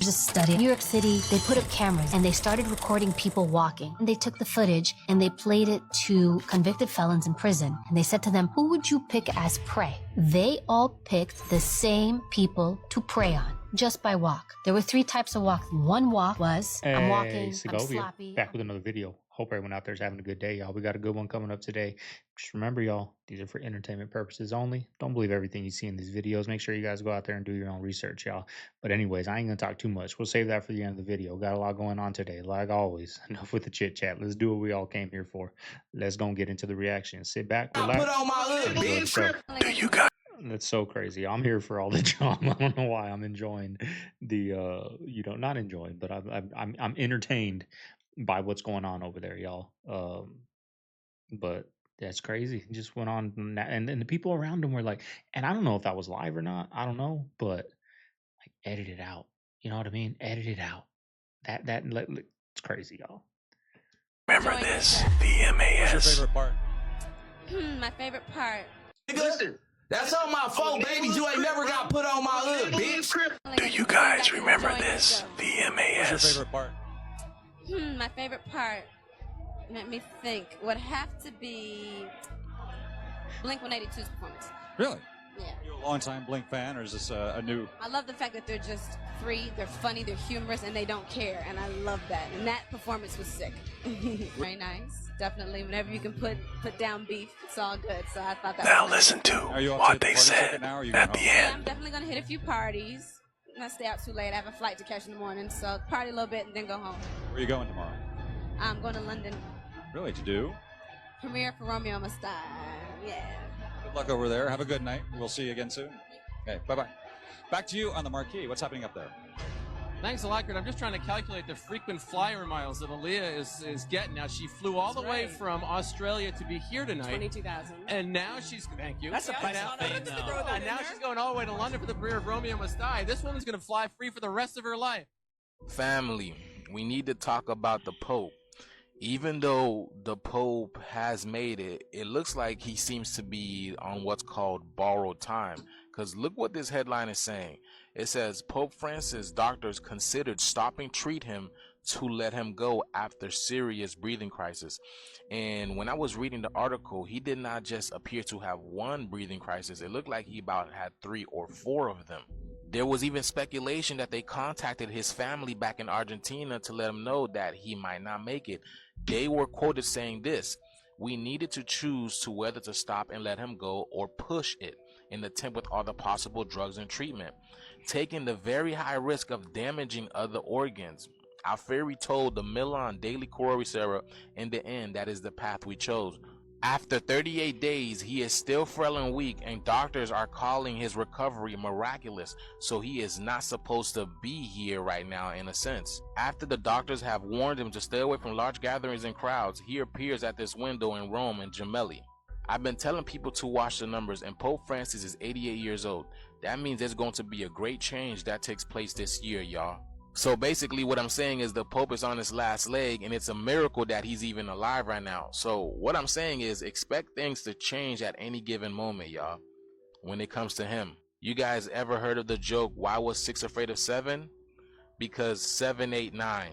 There's a study. In New York City, they put up cameras and they started recording people walking. And they took the footage and they played it to convicted felons in prison. And they said to them, who would you pick as prey? They all picked the same people to prey on just by walk. There were 3 types of walk. One walk was, I'm walking, I'm sloppy. Back with another video. Hope everyone out there is having a good day, y'all. We got a good one coming up today. Just remember, y'all, these are for entertainment purposes only. Don't believe everything you see in these videos. Make sure you guys go out there and do your own research, y'all. But anyways, I ain't gonna talk too much. We'll save that for the end of the video. Got a lot going on today, like always. Enough with the chit chat. Let's do what we all came here for. Let's go and get into the reaction. Sit back, relax. Put on my hood, bitch. You got. That's so crazy. I'm here for all the drama. I don't know why I'm enjoying the not enjoying, but I'm entertained by what's going on over there, y'all. But that's crazy. It just went on, and the people around him were like, and I don't know if that was live or not. I don't know, but like, edit it out. You know what I mean? Edit it out. It's crazy, y'all. Remember this, the MAS. What's your favorite part? My favorite part. Listen, that's all my fault, babies. You ain't never got put on my hood, bitch. Do you guys remember this, the MAS? What's your favorite part? My favorite part, let me think, would have to be Blink-182's performance. Really? Yeah. Are you a long-time Blink fan, or is this a new? I love the fact that they're just free, they're funny, they're humorous, and they don't care, and I love that. And that performance was sick. Very nice. Definitely, whenever you can put down beef, it's all good. So I thought that Now was listen to what they said at the Yeah, I'm end. definitely going to hit a few parties. Not stay out too late. I have a flight to catch in the morning, so party a little bit and then go home. Where are you going tomorrow? I'm going to London. Really? To do? Premiere for Romeo Must Die. Yeah. Good luck over there. Have a good night. We'll see you again soon. Okay, bye-bye. Back to you on the marquee. What's happening up there? Thanks a lot, Kurt. I'm just trying to calculate the frequent flyer miles that Aaliyah is getting. Now, she flew all the way from Australia to be here tonight. 22,000. And now she's, thank you. That's a price of fame, though. And now she's going all the way to London for the premiere of Romeo Must Die. This woman's going to fly free for the rest of her life. Family, we need to talk about the Pope. Even though the Pope has made it, it looks like he seems to be on what's called borrowed time. Because look what this headline is saying. It says, Pope Francis doctors considered stopping treat him to let him go after serious breathing crisis. And when I was reading the article, he did not just appear to have one breathing crisis. It looked like he about had 3 or 4 of them. There was even speculation that they contacted his family back in Argentina to let him know that he might not make it. They were quoted saying this: we needed to choose to whether to stop and let him go or push it in attempt with all the possible drugs and treatment, taking the very high risk of damaging other organs. Alfieri told the Milan Daily Corriere, in the end, that is the path we chose. After 38 days, he is still frail and weak, and doctors are calling his recovery miraculous, so he is not supposed to be here right now in a sense. After the doctors have warned him to stay away from large gatherings and crowds, he appears at this window in Rome and Gemelli. I've been telling people to watch the numbers, and Pope Francis is 88 years old. That means there's going to be a great change that takes place this year, y'all. So basically what I'm saying is the Pope is on his last leg, and it's a miracle that he's even alive right now. So what I'm saying is expect things to change at any given moment, y'all, when it comes to him. You guys ever heard of the joke, why was 6 afraid of 7? Because 7, 8, 9,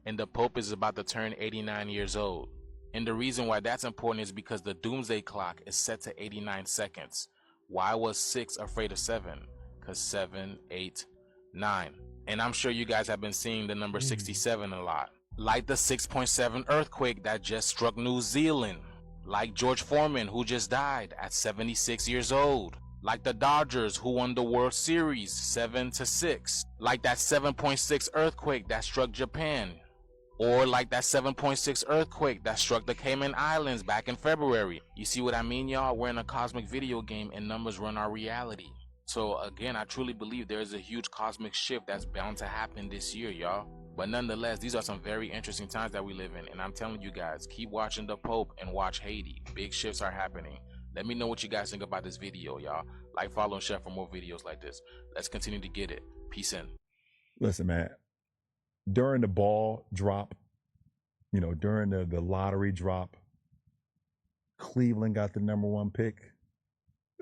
and the Pope is about to turn 89 years old. And the reason why that's important is because the doomsday clock is set to 89 seconds. Why was 6 afraid of 7? Because 7, 8, 9. And I'm sure you guys have been seeing the number 67 a lot. Like the 6.7 earthquake that just struck New Zealand. Like George Foreman, who just died at 76 years old. Like the Dodgers, who won the World Series 7-6. Like that 7.6 earthquake that struck Japan. Or like that 7.6 earthquake that struck the Cayman Islands back in February. You see what I mean, y'all? We're in a cosmic video game and numbers run our reality. So again, I truly believe there is a huge cosmic shift that's bound to happen this year, y'all. But nonetheless, these are some very interesting times that we live in. And I'm telling you guys, keep watching the Pope and watch Haiti. Big shifts are happening. Let me know what you guys think about this video, y'all. Like, follow, and share for more videos like this. Let's continue to get it. Peace in. Listen, man, during the ball drop, you know, during the lottery drop, Cleveland got the #1 pick.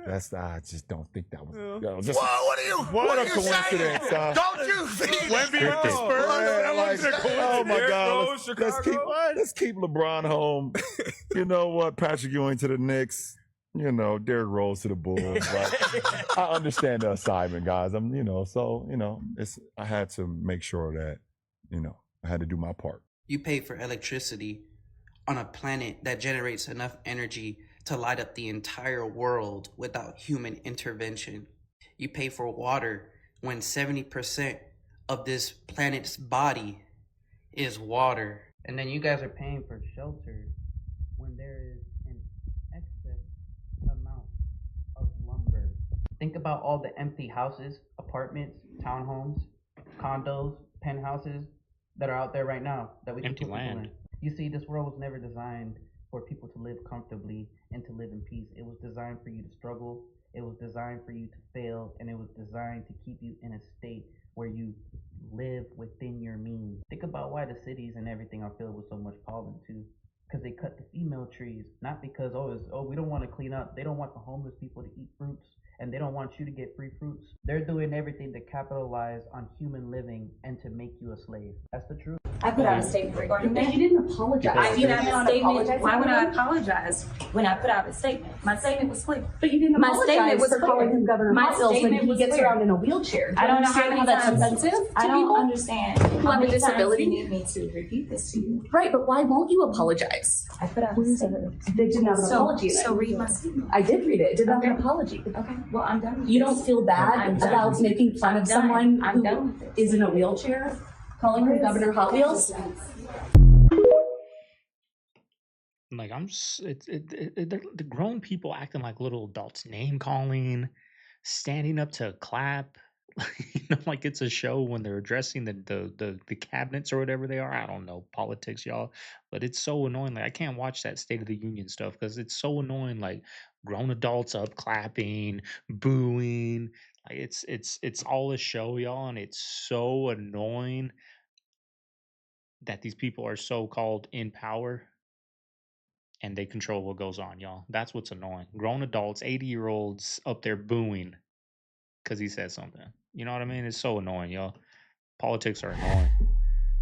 I just don't think that was. Yeah. That was just, Whoa, what are you coincidence! Don't you see? Oh my God! Let's keep LeBron home. You know what? Patrick Ewing to the Knicks. You know, Derrick Rose to the Bulls. Like, I understand the assignment, guys. I had to make sure that, I had to do my part. You pay for electricity on a planet that generates enough energy to light up the entire world without human intervention. You pay for water when 70% of this planet's body is water. And then you guys are paying for shelter when there is an excess amount of lumber. Think about all the empty houses, apartments, townhomes, condos, penthouses that are out there right now that we can put people in. You see, this world was never designed for people to live comfortably and to live in peace. It was designed for you to struggle. It was designed for you to fail, and it was designed to keep you in a state where you live within your means. Think about why the cities and everything are filled with so much pollen too. Because they cut the female trees, not because we don't want to clean up. They don't want the homeless people to eat fruits, and they don't want you to get free fruits. They're doing everything to capitalize on human living and to make you a slave. That's the truth. I put out a statement regarding that. You didn't apologize. I put out a statement. Why would I apologize when I put out a statement? My statement was clear. But you didn't apologize for calling him Governor Hospital when he gets around in a wheelchair. I don't know how many that's times offensive to I don't people understand who have a disability. You need me to repeat this to you. Right, but why won't you apologize? I put out a statement. They didn't have an apology. So read my statement. I did read it. It didn't have an apology. Okay, well, I'm done. You don't feel bad about making fun of someone who is in a wheelchair, calling her Governor Hot Wheels? Like the grown people acting like little adults, name calling, standing up to clap, like it's a show when they're addressing the cabinets or whatever they are. I don't know politics, y'all, but it's so annoying. Like I can't watch that State of the Union stuff because it's so annoying. Like grown adults up clapping, booing, like it's all a show, y'all, and it's so annoying that these people are so called in power. And they control what goes on, y'all. That's what's annoying. Grown adults, 80-year-olds up there booing because he said something. You know what I mean? It's so annoying, y'all. Politics are annoying.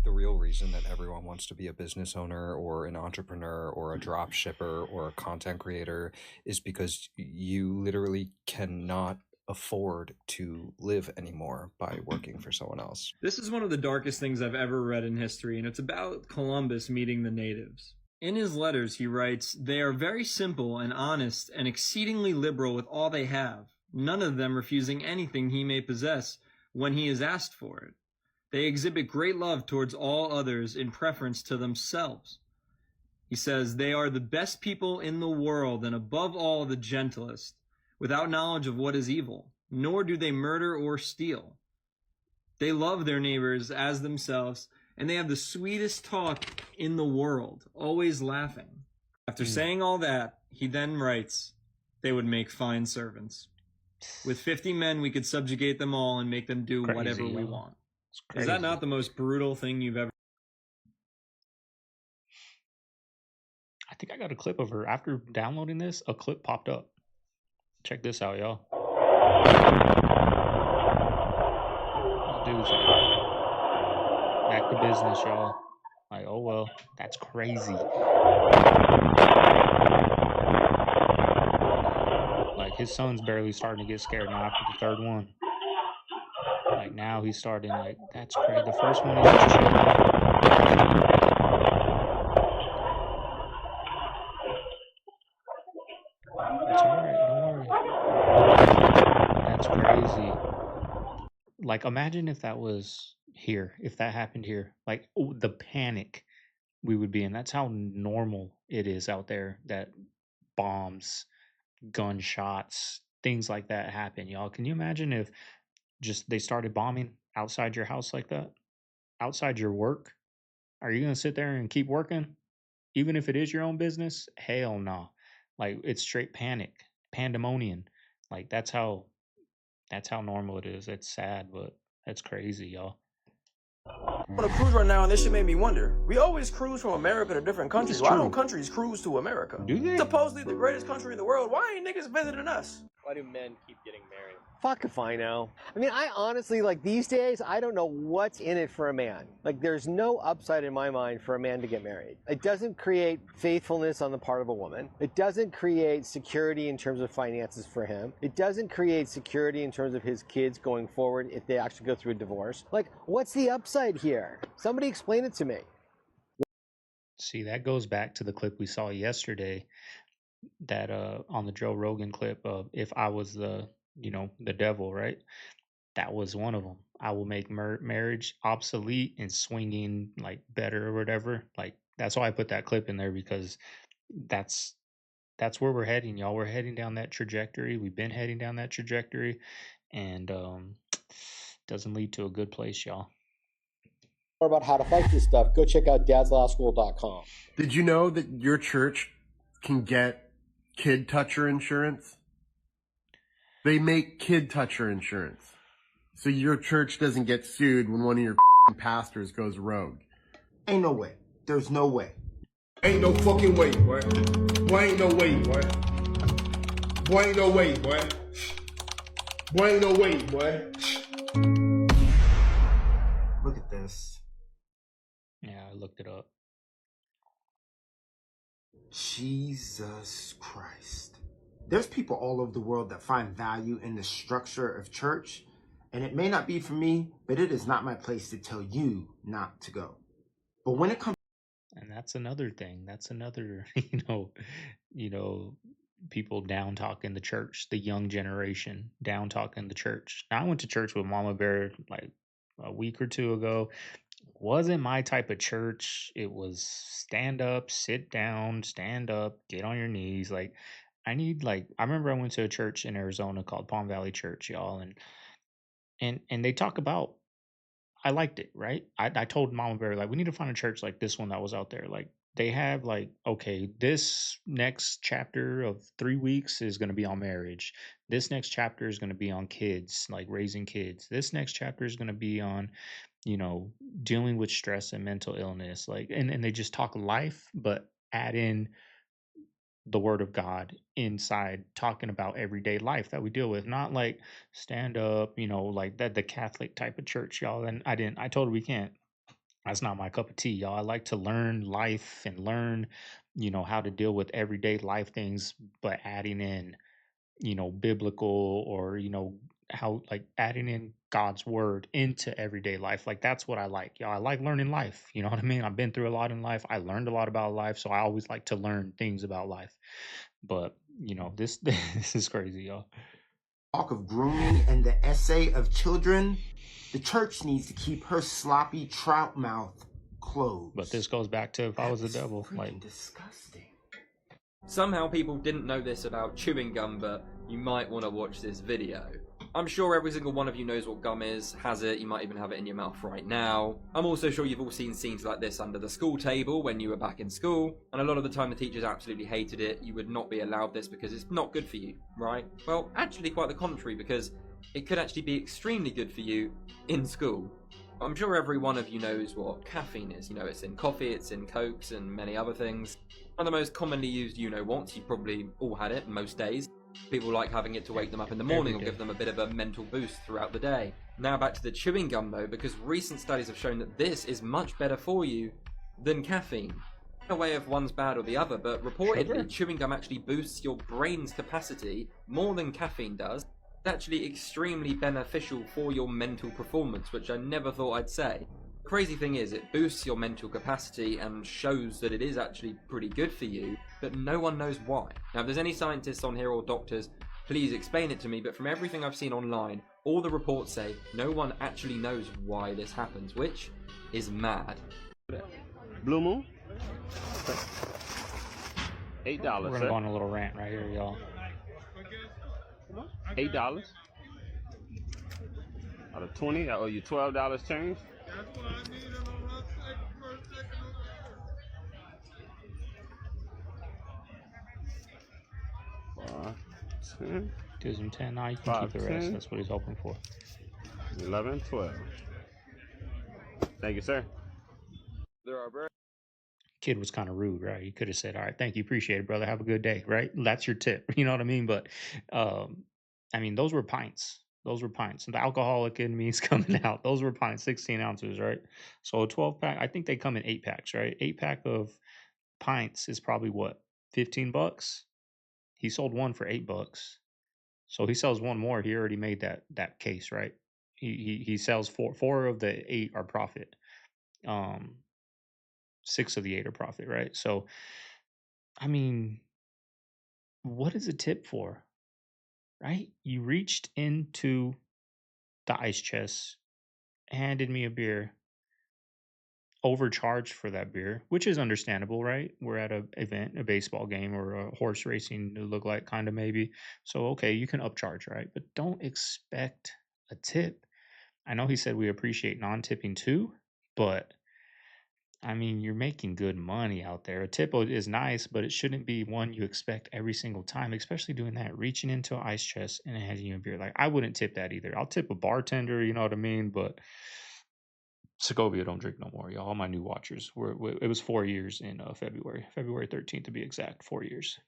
The real reason that everyone wants to be a business owner or an entrepreneur or a drop shipper or a content creator is because you literally cannot afford to live anymore by working for someone else. This is one of the darkest things I've ever read in history, and it's about Columbus meeting the natives. In his letters, he writes, "They are very simple and honest and exceedingly liberal with all they have, none of them refusing anything he may possess when he is asked for it. They exhibit great love towards all others in preference to themselves." He says, "They are the best people in the world and above all the gentlest, without knowledge of what is evil, nor do they murder or steal. They love their neighbors as themselves, and they have the sweetest talk in the world, always laughing." After saying all that, he then writes, "They would make fine servants. With 50 men, we could subjugate them all and make them do whatever we want." Is that not the most brutal thing you've ever... I think I got a clip of her. After downloading this, a clip popped up. Check this out, y'all. Dude's back to business, y'all. Like, oh well, that's crazy. Like his son's barely starting to get scared now after the third one. Like now he's starting, like, that's crazy. The first one is just chill. It's alright, don't worry. That's crazy. Like imagine if that was here, if that happened here, like the panic we would be in. That's how normal it is out there that bombs, gunshots, things like that happen, y'all. Can you imagine if just they started bombing outside your house like that, outside your work? Are you gonna sit there and keep working even if it is your own business? Hell no. Like it's straight panic, pandemonium. Like that's how normal it is. It's sad, but that's crazy, y'all. I'm on a cruise right now, and this shit made me wonder. We always cruise from America to different countries. Why don't countries cruise to America? Do they? Supposedly the greatest country in the world. Why ain't niggas visiting us? Why do men keep getting married? Fuck if I know. I mean, I honestly, like these days, I don't know what's in it for a man. Like there's no upside in my mind for a man to get married. It doesn't create faithfulness on the part of a woman. It doesn't create security in terms of finances for him. It doesn't create security in terms of his kids going forward if they actually go through a divorce. Like, what's the upside here? Somebody explain it to me. See, that goes back to the clip we saw yesterday, that on the Joe Rogan clip of if I was the devil, right? That was one of them. I will make marriage obsolete and swinging like better or whatever. Like that's why I put that clip in there, because that's where we're heading, y'all. We're heading down that trajectory. We've been heading down that trajectory, and doesn't lead to a good place, y'all. More about how to fight this stuff, go check out dadslawschool.com. Did you know that your church can get kid toucher insurance? They make kid toucher insurance, so your church doesn't get sued when one of your pastors goes rogue. Ain't no way. There's no way. Ain't no fucking way, boy. Boy, ain't no way, boy. Boy, ain't no way, boy. Boy, ain't no way, boy. Look at this. Yeah, I looked it up. Jesus Christ. There's people all over the world that find value in the structure of church, and it may not be for me, but it is not my place to tell you not to go. But when it comes, And that's another thing. That's another, people down talking the church, the young generation down talking the church. Now, I went to church with Mama Bear like a week or two ago. Wasn't my type of church. It was stand up, sit down, stand up, get on your knees. Like I remember I went to a church in Arizona called Palm Valley Church, y'all, and they talk about, I liked it, right? I told Mama Bear, like, we need to find a church like this one that was out there. Like they have like, okay, this next chapter of 3 weeks is going to be on marriage. This next chapter is going to be on kids, like raising kids. This next chapter is going to be on, dealing with stress and mental illness. Like, and they just talk life, but add in the word of God inside, talking about everyday life that we deal with, not like stand up, like that, the Catholic type of church, y'all. And I told her we can't. That's not my cup of tea, y'all. I like to learn life and learn, how to deal with everyday life things, but adding in, biblical or, how like adding in God's word into everyday life. Like that's what I like, y'all. I like learning life. You know what I mean? I've been through a lot in life. I learned a lot about life. So I always like to learn things about life. But, this this is crazy, y'all. talk of grooming and the essay of children, the church needs to keep her sloppy trout mouth closed. But this goes back to if I was the devil. Like disgusting. Somehow people didn't know this about chewing gum, but you might want to watch this video. I'm sure every single one of you knows what gum is, has it, you might even have it in your mouth right now. I'm also sure you've all seen scenes like this under the school table when you were back in school, and a lot of the time the teachers absolutely hated it. You would not be allowed this because it's not good for you, right? Well, actually quite the contrary, because it could actually be extremely good for you in school. I'm sure every one of you knows what caffeine is. It's in coffee, it's in Cokes and many other things. One of the most commonly used you-know-whats, you've probably all had it most days. People like having it to wake them up in the morning or give them a bit of a mental boost throughout the day. Now back to the chewing gum though, because recent studies have shown that this is much better for you than caffeine. In a way of one's bad or the other, but reportedly chewing gum actually boosts your brain's capacity more than caffeine does. It's actually extremely beneficial for your mental performance, which I never thought I'd say. The crazy thing is, it boosts your mental capacity and shows that it is actually pretty good for you, but no one knows why. Now, if there's any scientists on here or doctors, please explain it to me, but from everything I've seen online, all the reports say no one actually knows why this happens, which is mad. Blue Moon? $8. We're gonna go on a little rant right here, y'all. $8 out of 20. I owe you $12 change. Gives him 10 now. You can keep the rest. That's what he's hoping for. 11, 12. Thank you, sir. There are very Kid was kind of rude, right? He could have said, "All right, thank you, appreciate it, brother. Have a good day," right? That's your tip. You know what I mean? But I mean, those were pints. Those were pints. And the alcoholic in me is coming out. Those were pints, 16 ounces, right? So a 12 pack, I think they come in 8 packs, right? 8 pack of pints is probably what, $15? He sold one for $8. So he sells one more. He already made that case, right? He sells four of the 8 are profit. 6 of the 8 are profit, right? So I mean, what is a tip for? Right? You reached into the ice chest, handed me a beer, overcharged for that beer, which is understandable, right? We're at a event, a baseball game or a horse racing to look like kind of maybe. So okay, you can upcharge, right? But don't expect a tip. I know he said we appreciate non-tipping too, but I mean, you're making good money out there. A tip is nice, but it shouldn't be one you expect every single time, especially doing that, reaching into an ice chest and handing you a beer. Like, I wouldn't tip that either. I'll tip a bartender, you know what I mean? But Segovia don't drink no more, y'all. All my new watchers. It was 4 years in February 13th to be exact, 4 years.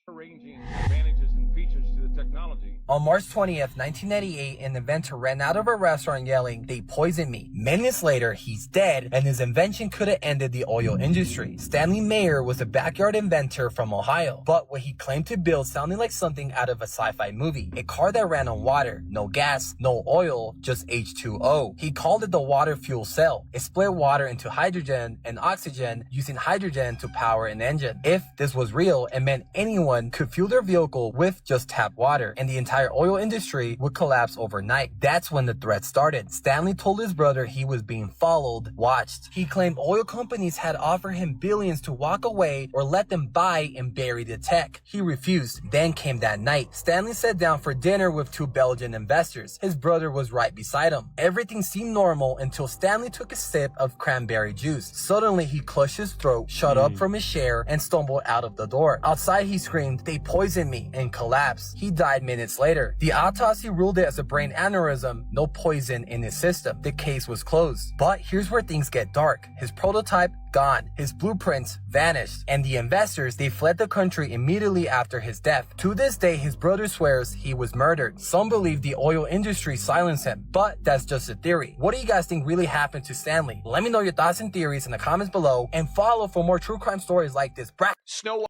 Ranging advantages and features to the technology. On March 20th, 1998, an inventor ran out of a restaurant yelling, "They poisoned me." Minutes later, he's dead, and his invention could have ended the oil industry. Stanley Mayer was a backyard inventor from Ohio, but what he claimed to build sounded like something out of a sci-fi movie. A car that ran on water, no gas, no oil, just H2O. He called it the water fuel cell. It split water into hydrogen and oxygen, using hydrogen to power an engine. If this was real, it meant anyone could fuel their vehicle with just tap water, and the entire oil industry would collapse overnight. That's when the threat started. Stanley told his brother he was being followed, watched. He claimed oil companies had offered him billions to walk away or let them buy and bury the tech. He refused. Then came that night. Stanley sat down for dinner with 2 Belgian investors. His brother was right beside him. Everything seemed normal until Stanley took a sip of cranberry juice. Suddenly, he clutched his throat, shot up from his chair, and stumbled out of the door. Outside, he screamed, "They poisoned me," and collapsed. He died minutes later. The autopsy ruled it as a brain aneurysm, no poison in his system. The case was closed. But here's where things get dark. His prototype, gone. His blueprints vanished. And the investors, they fled the country immediately after his death. To this day, his brother swears he was murdered. Some believe the oil industry silenced him, but that's just a theory. What do you guys think really happened to Stanley? Let me know your thoughts and theories in the comments below, and follow for more true crime stories like this. Snow.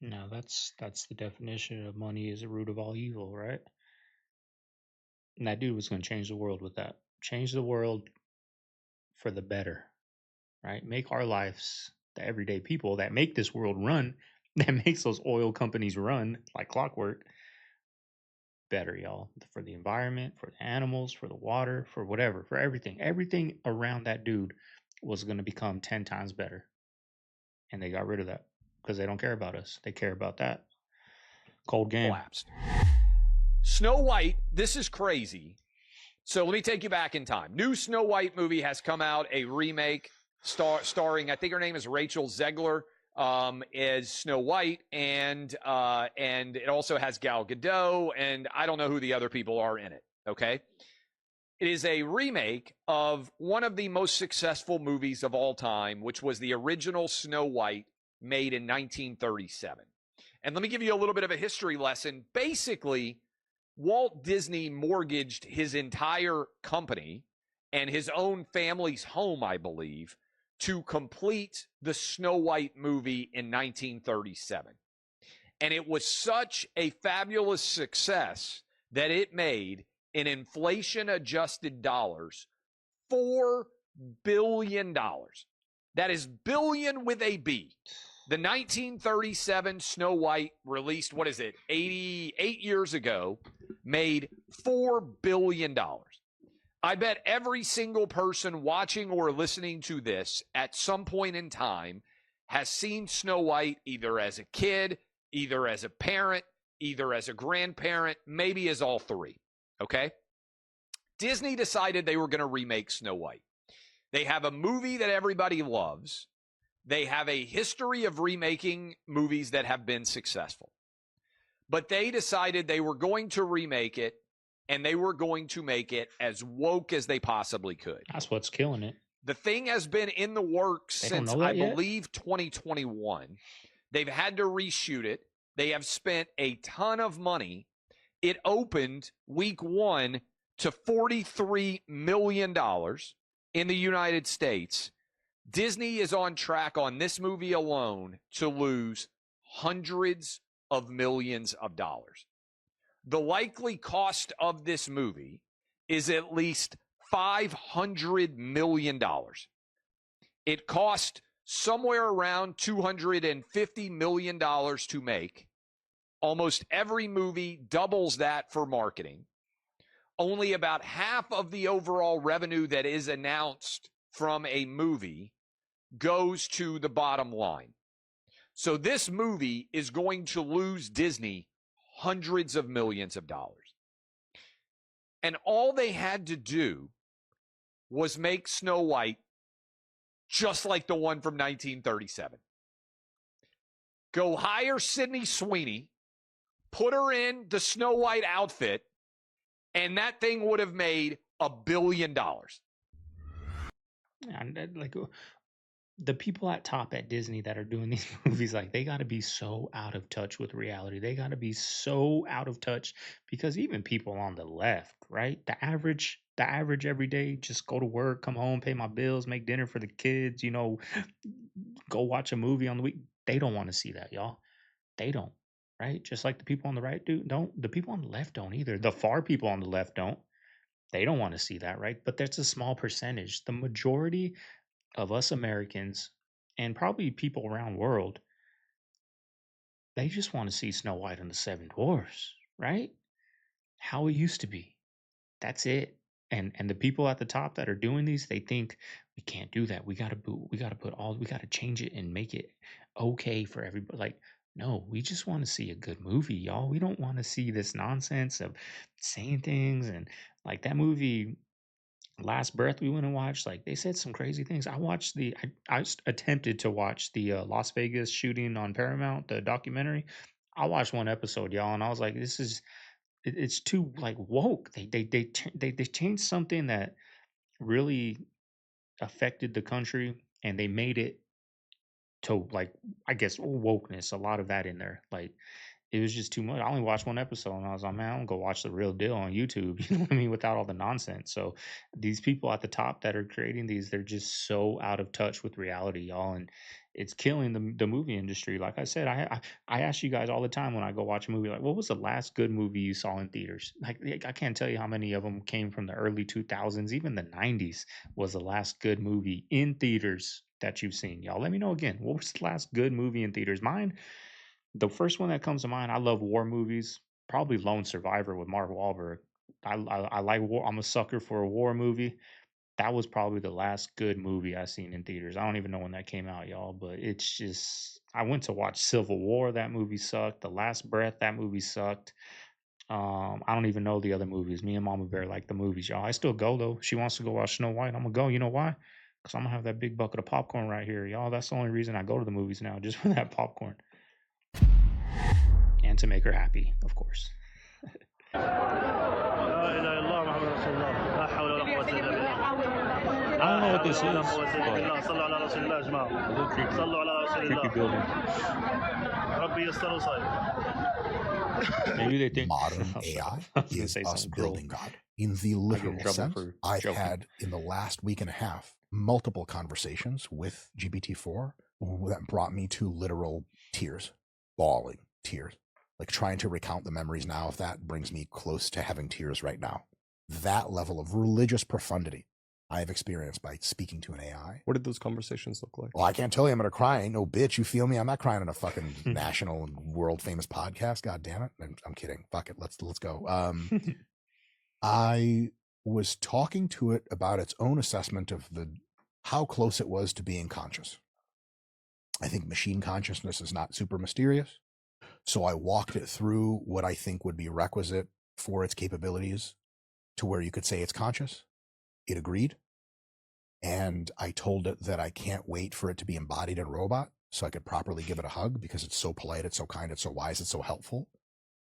No, that's the definition of money is the root of all evil, right? And that dude was going to change the world with that. Change the world for the better, right? Make our lives, the everyday people that make this world run, that makes those oil companies run like clockwork, better, y'all. For the environment, for the animals, for the water, for whatever, for everything. Everything around that dude was going to become 10 times better. And they got rid of that because they don't care about us. They care about that. Cold game. Collapsed. Snow White, this is crazy. So let me take you back in time. New Snow White movie has come out, a remake starring, I think her name is Rachel Zegler, as Snow White, and it also has Gal Gadot, and I don't know who the other people are in it, okay? It is a remake of one of the most successful movies of all time, which was the original Snow White, made in 1937. And let me give you a little bit of a history lesson. Basically, Walt Disney mortgaged his entire company and his own family's home, I believe, to complete the Snow White movie in 1937. And it was such a fabulous success that it made, in inflation-adjusted dollars, $4 billion. That is billion with a B. The 1937 Snow White, released, 88 years ago, made $4 billion. I bet every single person watching or listening to this at some point in time has seen Snow White either as a kid, either as a parent, either as a grandparent, maybe as all three, okay? Disney decided they were going to remake Snow White. They have a movie that everybody loves. They have a history of remaking movies that have been successful. But they decided they were going to remake it, and they were going to make it as woke as they possibly could. That's what's killing it. The thing has been in the works They don't since, know that I yet? believe, 2021. They've had to reshoot it. They have spent a ton of money. It opened week 1 to $43 million in the United States. Disney is on track on this movie alone to lose hundreds of millions of dollars. The likely cost of this movie is at least $500 million. It cost somewhere around $250 million to make. Almost every movie doubles that for marketing. Only about half of the overall revenue that is announced from a movie goes to the bottom line. So this movie is going to lose Disney hundreds of millions of dollars. And all they had to do was make Snow White just like the one from 1937. Go hire Sydney Sweeney, put her in the Snow White outfit, and that thing would have made $1 billion. And like the people at top at Disney that are doing these movies, like they got to be so out of touch with reality. They got to be so out of touch because even people on the left, right? The average every day, just go to work, come home, pay my bills, make dinner for the kids, go watch a movie on the week. They don't want to see that, y'all. They don't, right? Just like the people on the right don't. The people on the left don't either. The far people on the left don't. They don't want to see that, right? But that's a small percentage. The majority of us Americans and probably people around the world, they just want to see Snow White and the Seven Dwarfs, right? How it used to be. That's it. And the people at the top that are doing these, they think we can't do that. We gotta change it and make it okay for everybody. Like, no, we just want to see a good movie, y'all. We don't want to see this nonsense of saying things and like that movie Last Breath we went and watched, like they said some crazy things. I attempted to watch the Las Vegas shooting on Paramount, the documentary. I watched one episode, y'all, and I was like, it's too like woke. They changed something that really affected the country, and they made it to like I guess wokeness. A lot of that in there, like it was just too much. I only watched one episode and I was like, man, I'm gonna go watch the real deal on YouTube. You know what I mean? Without all the nonsense. So these people at the top that are creating these, they're just so out of touch with reality, y'all. And it's killing the movie industry. Like I said, I ask you guys all the time when I go watch a movie, like, what was the last good movie you saw in theaters? Like I can't tell you how many of them came from the early 2000s. Even the 90s was the last good movie in theaters that you've seen. Y'all let me know again. What was the last good movie in theaters? Mine, the first one that comes to mind, I love war movies. Probably Lone Survivor with Mark Wahlberg. I like war. I'm a sucker for a war movie. That was probably the last good movie I seen in theaters. I don't even know when that came out, y'all, but it's just I went to watch Civil War. That movie sucked. The Last Breath. That movie sucked. I don't even know the other movies. Me and Mama Bear like the movies, y'all. I still go though. She wants to go watch Snow White. I'm gonna go. You know why? Because I'm gonna have that big bucket of popcorn right here, y'all. That's the only reason I go to the movies now, just for that popcorn. And to make her happy, of course. I don't know what this is, but creepy building. Maybe they think modern AI is us building God. In the literal sense, I've had in the last week and a half multiple conversations with GPT-4 that brought me to literal tears, bawling tears, like trying to recount the memories now. If that brings me close to having tears right now, that level of religious profundity I have experienced by speaking to an AI. What did those conversations look like? Well, I can't tell you I'm gonna cry. Ain't no bitch. You feel me? I'm not crying on a fucking national and world famous podcast. God damn it. I'm kidding. Fuck it. Let's go. I was talking to it about its own assessment of how close it was to being conscious. I think machine consciousness is not super mysterious. So I walked it through what I think would be requisite for its capabilities to where you could say it's conscious. It agreed. And I told it that I can't wait for it to be embodied in a robot so I could properly give it a hug because it's so polite, it's so kind, it's so wise, it's so helpful.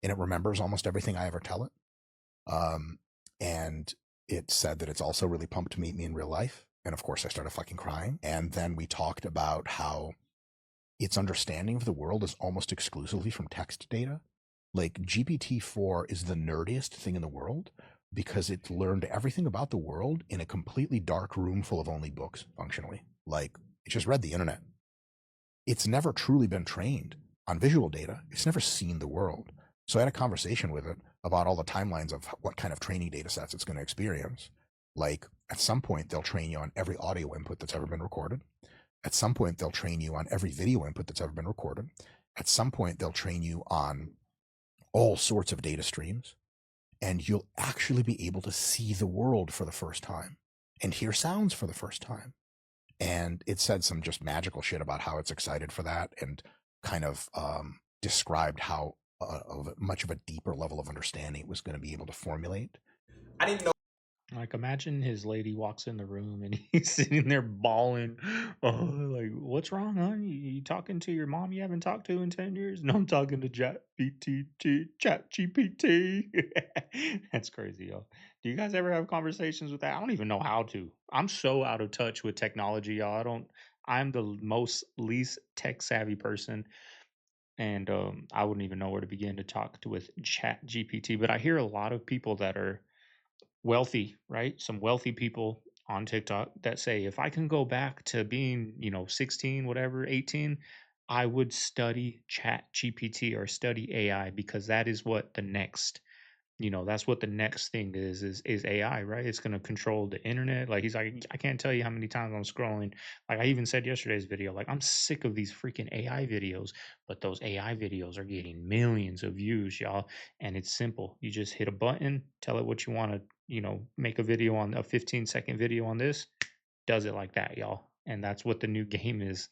And it remembers almost everything I ever tell it. And it said that it's also really pumped to meet me in real life. And of course I started fucking crying. And then we talked about how its understanding of the world is almost exclusively from text data. Like GPT-4 is the nerdiest thing in the world because it learned everything about the world in a completely dark room full of only books, functionally. Like, it just read the internet. It's never truly been trained on visual data. It's never seen the world. So I had a conversation with it about all the timelines of what kind of training data sets it's going to experience. Like, at some point, they'll train you on every audio input that's ever been recorded. At some point, they'll train you on every video input that's ever been recorded. At some point, they'll train you on all sorts of data streams. And you'll actually be able to see the world for the first time and hear sounds for the first time. And it said some just magical shit about how it's excited for that, and kind of described how much of a deeper level of understanding it was going to be able to formulate. I didn't know. Like, imagine his lady walks in the room and he's sitting there bawling. Oh, like, what's wrong, hon? You talking to your mom you haven't talked to in 10 years? No, I'm talking to ChatGPT. That's crazy, y'all. Do you guys ever have conversations with that? I don't even know how to. I'm so out of touch with technology, y'all. I'm the least tech savvy person. And I wouldn't even know where to begin to talk with ChatGPT. But I hear a lot of people that are wealthy, right? Some wealthy people on TikTok that say, if I can go back to being, 16, whatever, 18, I would study ChatGPT or study AI, because that is what the next, that's what the next thing is AI, right? It's going to control the internet. Like, he's like, I can't tell you how many times I'm scrolling. Like, I even said yesterday's video, like, I'm sick of these freaking AI videos, but those AI videos are getting millions of views, y'all. And it's simple. You just hit a button, tell it what you want to, make a video on a 15-second video on this, does it like that, y'all. And that's what the new game is.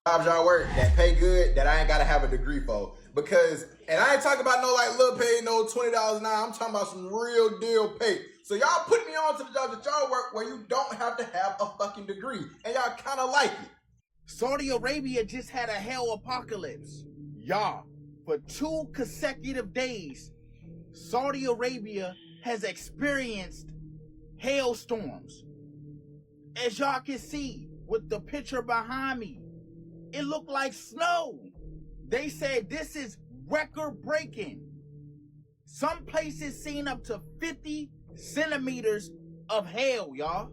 Jobs y'all work that pay good that I ain't gotta have a degree for. Because, and I ain't talking about no like little pay, no $20 an hour. I'm talking about some real deal pay. So y'all put me on to the jobs that y'all work where you don't have to have a fucking degree. And y'all kind of like it. Saudi Arabia just had a hell apocalypse. Y'all, for 2 consecutive days, Saudi Arabia has experienced hailstorms. As y'all can see with the picture behind me, it looked like snow. They said this is record-breaking. Some places seen up to 50 centimeters of hail, y'all.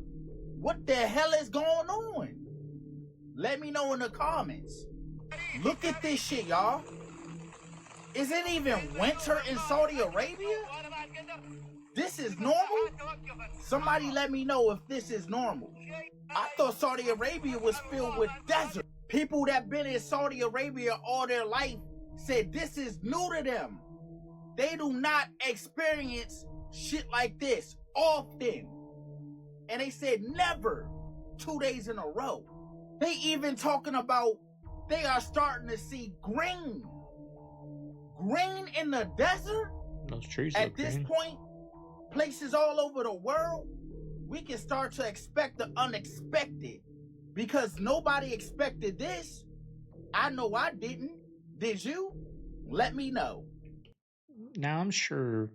What the hell is going on? Let me know in the comments. Look at this shit, y'all. Is it even winter in Saudi Arabia? This is normal? Somebody let me know if this is normal. I thought Saudi Arabia was filled with desert. People that been in Saudi Arabia all their life said this is new to them. They do not experience shit like this often. And they said never 2 days in a row. They even talking about they are starting to see green. Green in the desert? Those trees at look this green. point, places all over the world, we can start to expect the unexpected. Because nobody expected this. I know I didn't. Did you? Let me know. Now, I'm sure,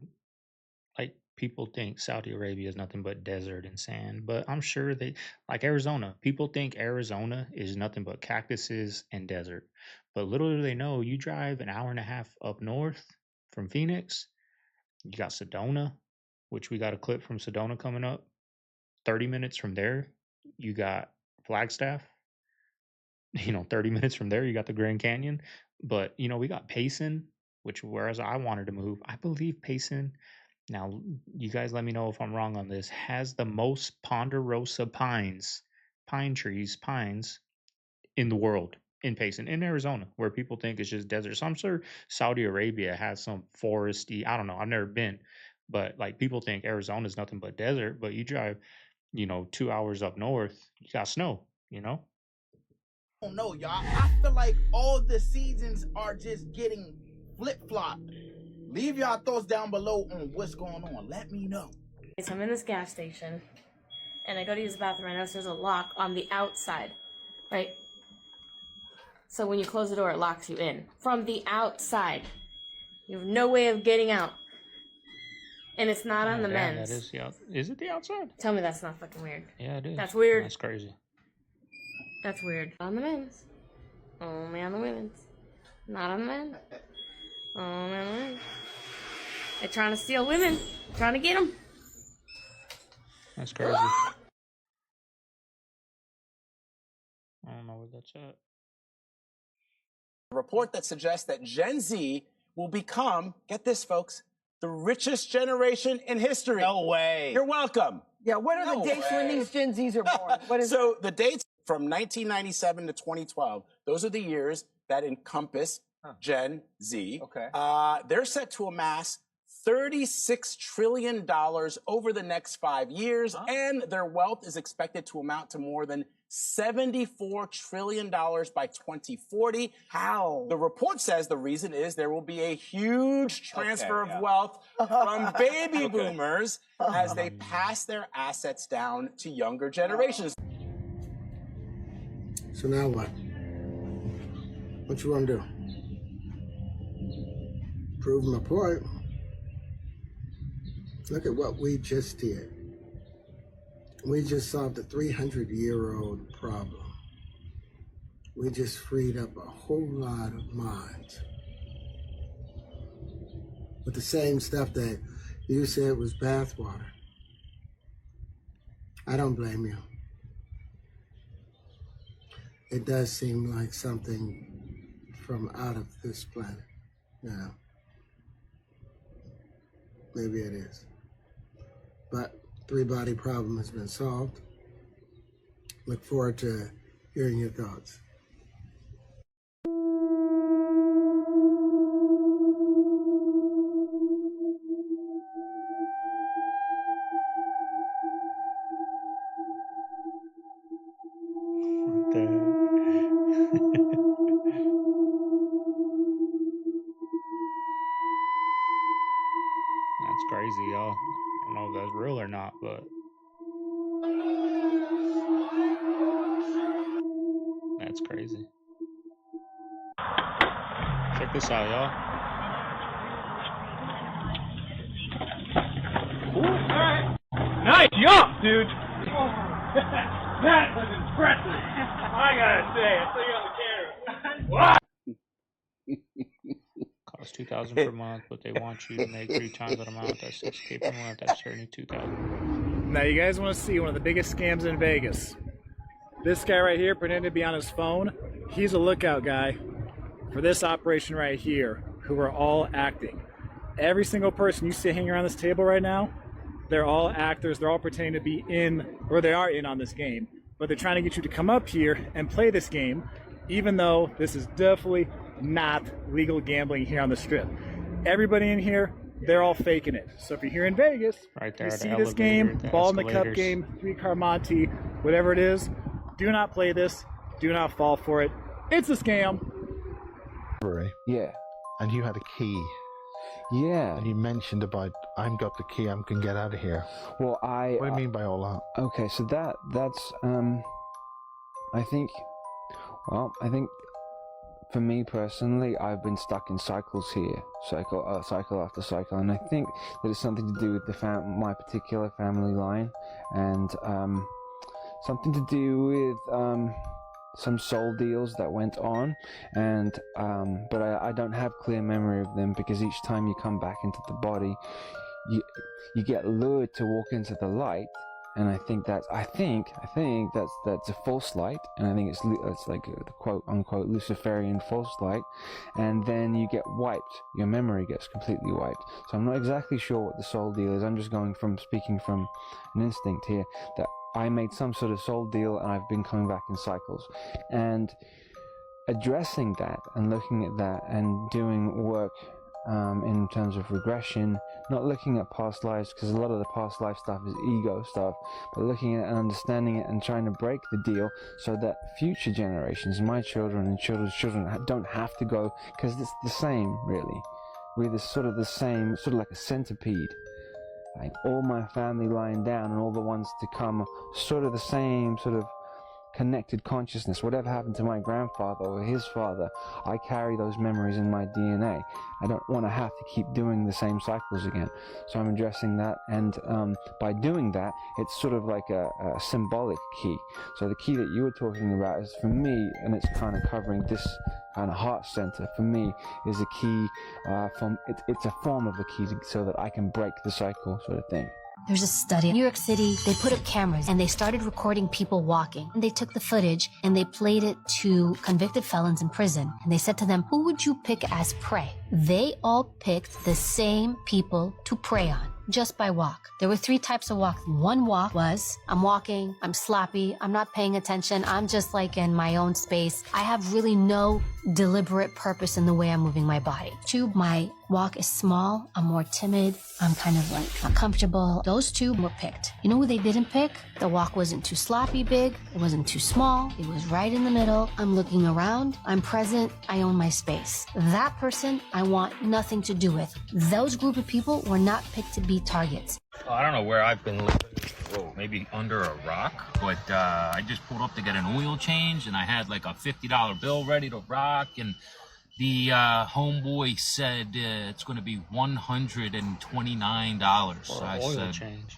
like, people think Saudi Arabia is nothing but desert and sand, but I'm sure they, like Arizona, people think Arizona is nothing but cactuses and desert. But little do they know, you drive an hour and a half up north from Phoenix, you got Sedona, which we got a clip from Sedona coming up. 30 minutes from there, you got Flagstaff. 30 minutes from there, you got the Grand Canyon. But, we got Payson, which, whereas I wanted to move, I believe Payson, now you guys let me know if I'm wrong on this, has the most ponderosa pines in the world, in Payson, in Arizona, where people think it's just desert. So I'm sure Saudi Arabia has some foresty, I don't know, I've never been, but like people think Arizona is nothing but desert, but you drive, 2 hours up north, you got snow, I don't know, y'all. I feel like all the seasons are just getting flip-flopped. Leave y'all thoughts down below on what's going on. Let me know. So I'm in this gas station, and I go to use the bathroom. I notice there's a lock on the outside, right? So when you close the door, it locks you in from the outside. You have no way of getting out. And it's not on the Damn, men's. that is is it the outside? Tell me that's not fucking weird. Yeah, it is. That's weird. That's crazy. That's weird. On the men's. Only on the women's. Not on the men's. Only on the men's. They're trying to steal women. Trying to get them. That's crazy. I don't know where that's at. A report that suggests that Gen Z will become, get this folks, the richest generation in history. No way. You're welcome. Yeah, what are the dates when these Gen Zs are born? What is So the dates from 1997 to 2012, those are the years that encompass Gen Z. Okay. They're set to amass $36 trillion over the next 5 years, and their wealth is expected to amount to more than $74 trillion by 2040. How? The report says the reason is there will be a huge transfer of wealth from baby boomers as they pass their assets down to younger generations. So now what? What you want to do? Prove my point. Look at what we just did. We just solved a 300-year-old problem. We just freed up a whole lot of minds. With the same stuff that you said was bathwater. I don't blame you. It does seem like something from out of this planet, you know. Maybe it is. But three-body problem has been solved. Look forward to hearing your thoughts. What the heck? That's crazy, y'all. I don't know if that's real or not, but that's crazy. Check this out, y'all. Alright. Nice jump, dude. That was impressive. I gotta say, I saw you on the camera. Wow. Costs $2,000 per month, but they want you to make 3 times that amount. That's $6K per month. That's $72,000. Now you guys want to see one of the biggest scams in Vegas. This guy right here pretending to be on his phone. He's a lookout guy for this operation right here, who are all acting. Every single person you see hanging around this table right now, they're all actors. They're all pretending to be in, or they are in on this game. But they're trying to get you to come up here and play this game, even though this is definitely not legal gambling here on the Strip. Everybody in here, they're all faking it. So if you're here in Vegas, right there, you the see this elevator, game, the ball in the cup escalators. game, 3-card Monte, whatever it is, do not play this. Do not fall for it. It's a scam. Yeah. And you had a key. Yeah. And you mentioned about, I've got the key, I can get out of here. Well, What do you mean by all that? Okay, so that's I think for me personally, I've been stuck in cycles here, cycle after cycle, and I think that it's something to do with my particular family line, and something to do with some soul deals that went on, and but I don't have clear memory of them, because each time you come back into the body, you get lured to walk into the light. And I think that's a false light, and I think it's like the quote unquote Luciferian false light, and then you get wiped. Your memory gets completely wiped. So I'm not exactly sure what the soul deal is. I'm just speaking from an instinct here that I made some sort of soul deal, and I've been coming back in cycles, and addressing that and looking at that and doing work in terms of regression, not looking at past lives, because a lot of the past life stuff is ego stuff, but looking at and understanding it and trying to break the deal so that future generations, my children and children's children, don't have to go, because it's the same, really. We're sort of like a centipede. Like all my family lying down and all the ones to come, sort of the same sort of connected consciousness. Whatever happened to my grandfather or his father, I carry those memories in my DNA. I don't want to have to keep doing the same cycles again. So I'm addressing that, and by doing that, it's sort of like a symbolic key. So the key that you were talking about is, for me, and it's kind of covering this kind of heart center, for me, is a key it's a form of a key so that I can break the cycle, sort of thing. There's a study in New York City. They put up cameras and they started recording people walking. And they took the footage and they played it to convicted felons in prison. And they said to them, who would you pick as prey? They all picked the same people to prey on, just by walk. There were 3 types of walk. One walk was, I'm walking, I'm sloppy, I'm not paying attention, I'm just like in my own space. I have really no deliberate purpose in the way I'm moving my body. 2, my walk is small, I'm more timid, I'm kind of like uncomfortable. Those 2 were picked. You know who they didn't pick? The walk wasn't too sloppy big, it wasn't too small, it was right in the middle. I'm looking around, I'm present, I own my space. That person I want nothing to do with. Those group of people were not picked to be targets. I don't know where I've been living. Whoa, maybe under a rock, but I just pulled up to get an oil change, and I had like a $50 bill ready to rock, and the homeboy said it's going to be $129. So I said, change.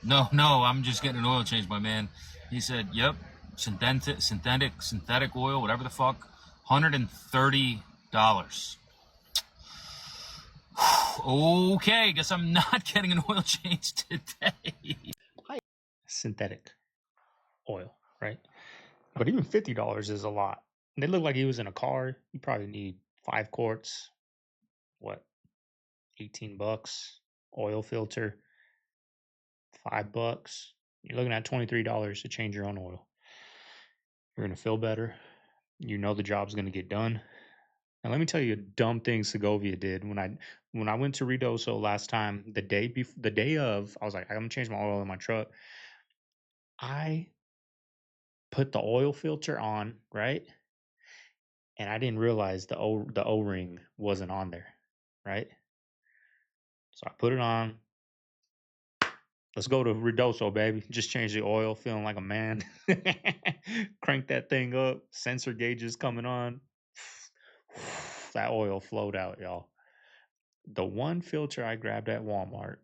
No, I'm just getting an oil change, my man. He said, yep, synthetic oil, whatever the fuck, $130. Okay, guess I'm not getting an oil change today. Synthetic oil, right? But even $50 is a lot. And it looked like he was in a car. You probably need 5 quarts. What? $18. Oil filter. $5. You're looking at $23 to change your own oil. You're gonna feel better. You know the job's gonna get done. And let me tell you a dumb thing Segovia did when I went to Ruidoso last time. The day of, I was like, I'm gonna change my oil in my truck. I put the oil filter on, right? And I didn't realize the O-ring wasn't on there, right? So I put it on. Let's go to Ruidoso, baby. Just change the oil, feeling like a man. Crank that thing up. Sensor gauges coming on. That oil flowed out, y'all. The one filter I grabbed at Walmart,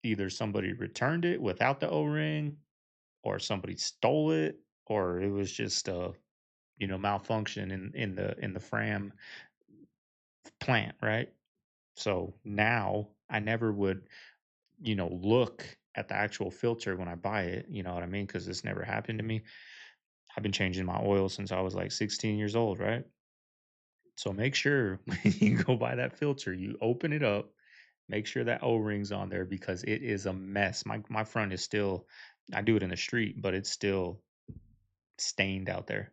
either somebody returned it without the O-ring, or somebody stole it, or it was just a malfunction in the Fram plant, right? So now I never would look at the actual filter when I buy it, you know what I mean? Because this never happened to me. I've been changing my oil since I was like 16 years old, right? So make sure when you go buy that filter, you open it up, make sure that O-ring's on there, because it is a mess. My front is still, I do it in the street, but it's still stained out there.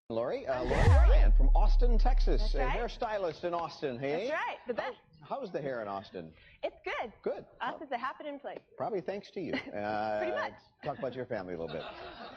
Lori Ryan from Austin, Texas. That's right. A hairstylist in Austin, hey? That's right, the best. How's the hair in Austin? It's good. Good. Us is a happening place. Probably thanks to you. Pretty much. Talk about your family a little bit.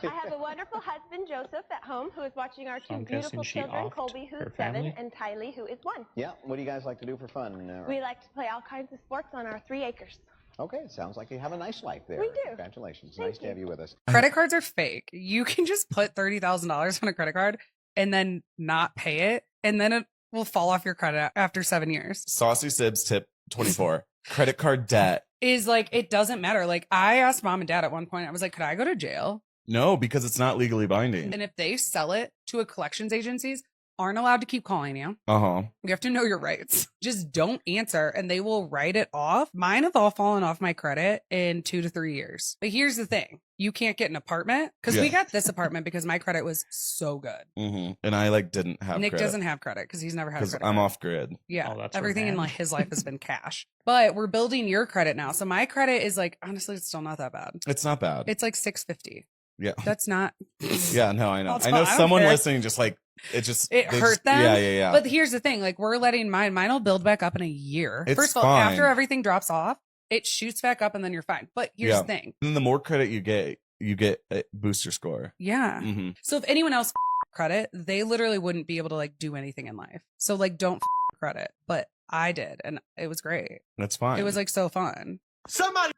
I have a wonderful husband, Joseph, at home, who is watching our 2 I'm guessing beautiful she children, offed Colby, who's her 7, family? and Tylee, who is 1. Yeah, what do you guys like to do for fun? We like to play all kinds of sports on our 3 acres. Okay, it sounds like you have a nice life there. We do. Congratulations. Nice to have you with us. Credit cards are fake. You can just put $30,000 on a credit card and then not pay it, and then it will fall off your credit after 7 years. Saucy Sibs tip 24. Credit card debt. Is like, it doesn't matter. Like, I asked mom and dad at one point, I was like, could I go to jail? No, because it's not legally binding. And if they sell it to a collections agencies, aren't allowed to keep calling you. Uh-huh. You have to know your rights. Just don't answer and they will write it off. Mine have all fallen off my credit in 2 to 3 years. But here's the thing. You can't get an apartment because we Yeah. got this apartment because my credit was so good. Mm-hmm. And I didn't have Nick credit. doesn't have credit because he's never had a Because credit I'm card. off grid. Yeah, that's everything in revenge. his life has been cash. But we're building your credit now. So my credit is like, honestly, it's still not that bad. It's not bad. It's like 650. Yeah. That's not. Yeah, no, I know. I'll I know tell- I don't someone care. listening just like, it just. It they hurt just- them. Yeah. But here's the thing, like we're letting mine will build back up in a year. It's First of all, fine. after everything drops off, it shoots back up and then you're fine. But here's the thing. And then the more credit you get a booster score. Yeah. Mm-hmm. So if anyone else credit, they literally wouldn't be able to like do anything in life. So like don't credit. But I did and it was great. That's fine. It was like so fun. Somebody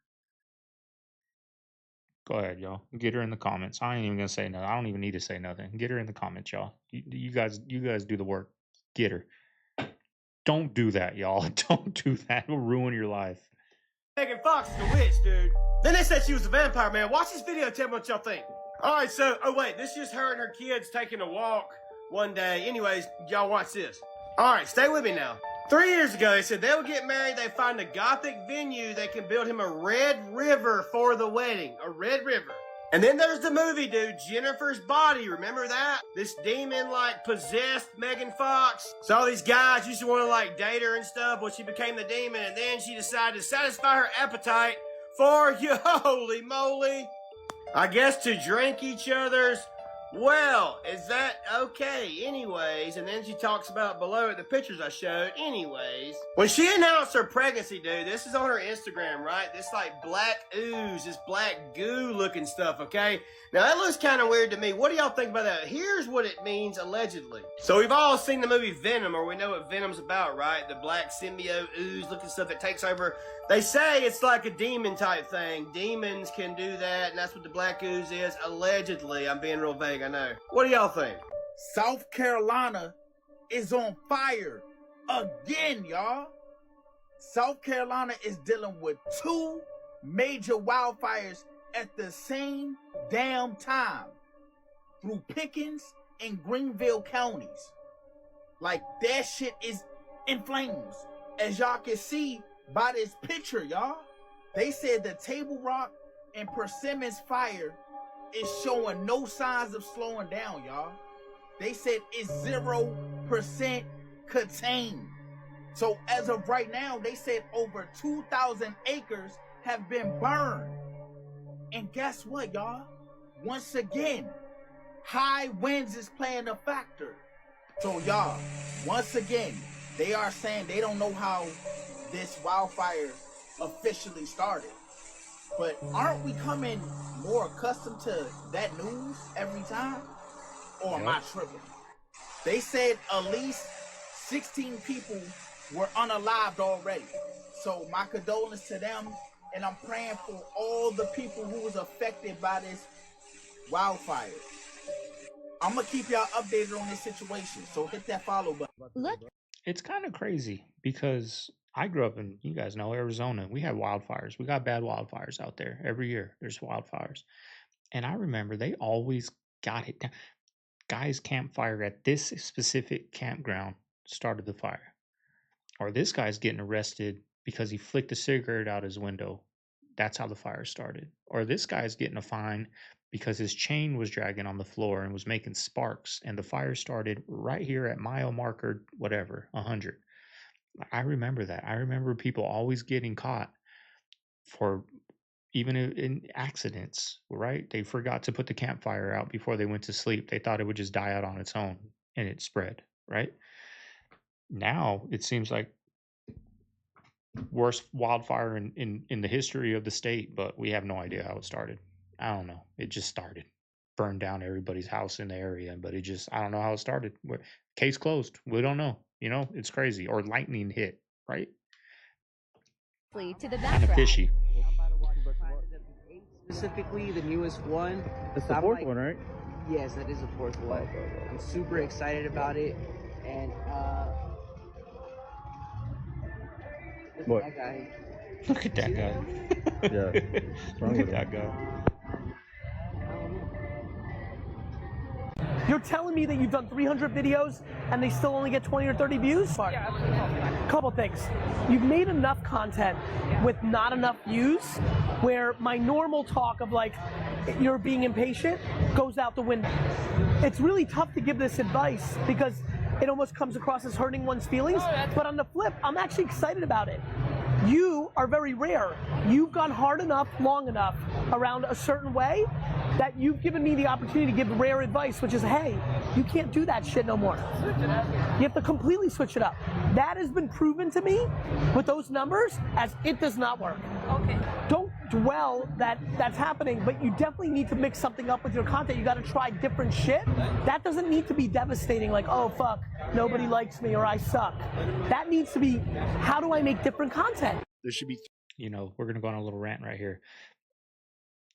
Go ahead, y'all. Get her in the comments. I ain't even gonna say nothing. I don't even need to say nothing. Get her in the comments, y'all. You guys do the work. Get her. Don't do that, y'all. Don't do that. It'll ruin your life. Megan Fox is the witch, dude. Then they said she was a vampire, man. Watch this video and tell me what y'all think. All right, so, oh wait, this is her and her kids taking a walk one day. Anyways, y'all watch this. All right, stay with me now. 3 years ago, they said they would get married. They find a gothic venue. They can build him a red river for the wedding. A red river. And then there's the movie, dude, Jennifer's Body. Remember that? This demon, like, possessed Megan Fox. So all these guys used to want to, like, date her and stuff. Well, she became the demon, and then she decided to satisfy her appetite for, holy moly, I guess to drink each other's. Well, is that okay? Anyways, and then she talks about below it the pictures I showed. Anyways, when she announced her pregnancy, dude, this is on her Instagram, right? This like black ooze, this black goo looking stuff, okay? Now that looks kind of weird to me. What do y'all think about that? Here's what it means allegedly. So we've all seen the movie Venom, or we know what Venom's about, right? The black symbiote ooze looking stuff that takes over. They say it's like a demon type thing. Demons can do that, and that's what the black ooze is. Allegedly. I'm being real vague, I know. What do y'all think? South Carolina is on fire again, y'all. South Carolina is dealing with 2 major wildfires at the same damn time through Pickens and Greenville counties. Like, that shit is in flames. As y'all can see by this picture, y'all. They said the Table Rock and Persimmons fire is showing no signs of slowing down, y'all. They said it's 0% contained. So as of right now, they said over 2,000 acres have been burned. And guess what, y'all? Once again, high winds is playing a factor. So y'all, once again, they are saying they don't know how this wildfire officially started. But aren't we coming more accustomed to that news every time? Or am I tripping? They said at least 16 people were unalived already. So my condolences to them, and I'm praying for all the people who was affected by this wildfire. I'm gonna keep y'all updated on this situation, so hit that follow button. Look. It's kind of crazy because I grew up in, you guys know, Arizona. We had wildfires. We got bad wildfires out there. Every year there's wildfires. And I remember they always got it down. Guy's campfire at this specific campground started the fire. Or this guy's getting arrested because he flicked a cigarette out his window. That's how the fire started. Or this guy's getting a fine because his chain was dragging on the floor and was making sparks. And the fire started right here at mile marker, whatever, 100. I remember that. I remember people always getting caught for even in accidents, right? They forgot to put the campfire out before they went to sleep. They thought it would just die out on its own and it spread, right? Now it seems like worst wildfire in the history of the state, but we have no idea how it started. I don't know. It just started. Burned down everybody's house in the area, but it just, I don't know how it started. Case closed. We don't know. You know, it's crazy. Or lightning hit, right? To the Kind of background. fishy. Specifically, the newest one. That's the fourth one, right? Yes, that is the fourth one. I'm super excited about it, and What? that guy. Look at that guy. Yeah. Look at that guy. You're telling me that you've done 300 videos and they still only get 20 or 30 views? Yeah, couple things. You've made enough content with not enough views where my normal talk of like, you're being impatient goes out the window. It's really tough to give this advice because it almost comes across as hurting one's feelings, but on the flip, I'm actually excited about it. You are very rare. You've gone hard enough, long enough, around a certain way that you've given me the opportunity to give rare advice, which is, hey, you can't do that shit no more. You have to completely switch it up. That has been proven to me with those numbers as it does not work. Okay. Don't dwell that that's happening, but you definitely need to mix something up with your content. You got to try different shit. That doesn't need to be devastating, like, oh, fuck, nobody likes me or I suck. That needs to be, how do I make different content? There should be, you know, we're going to go on a little rant right here.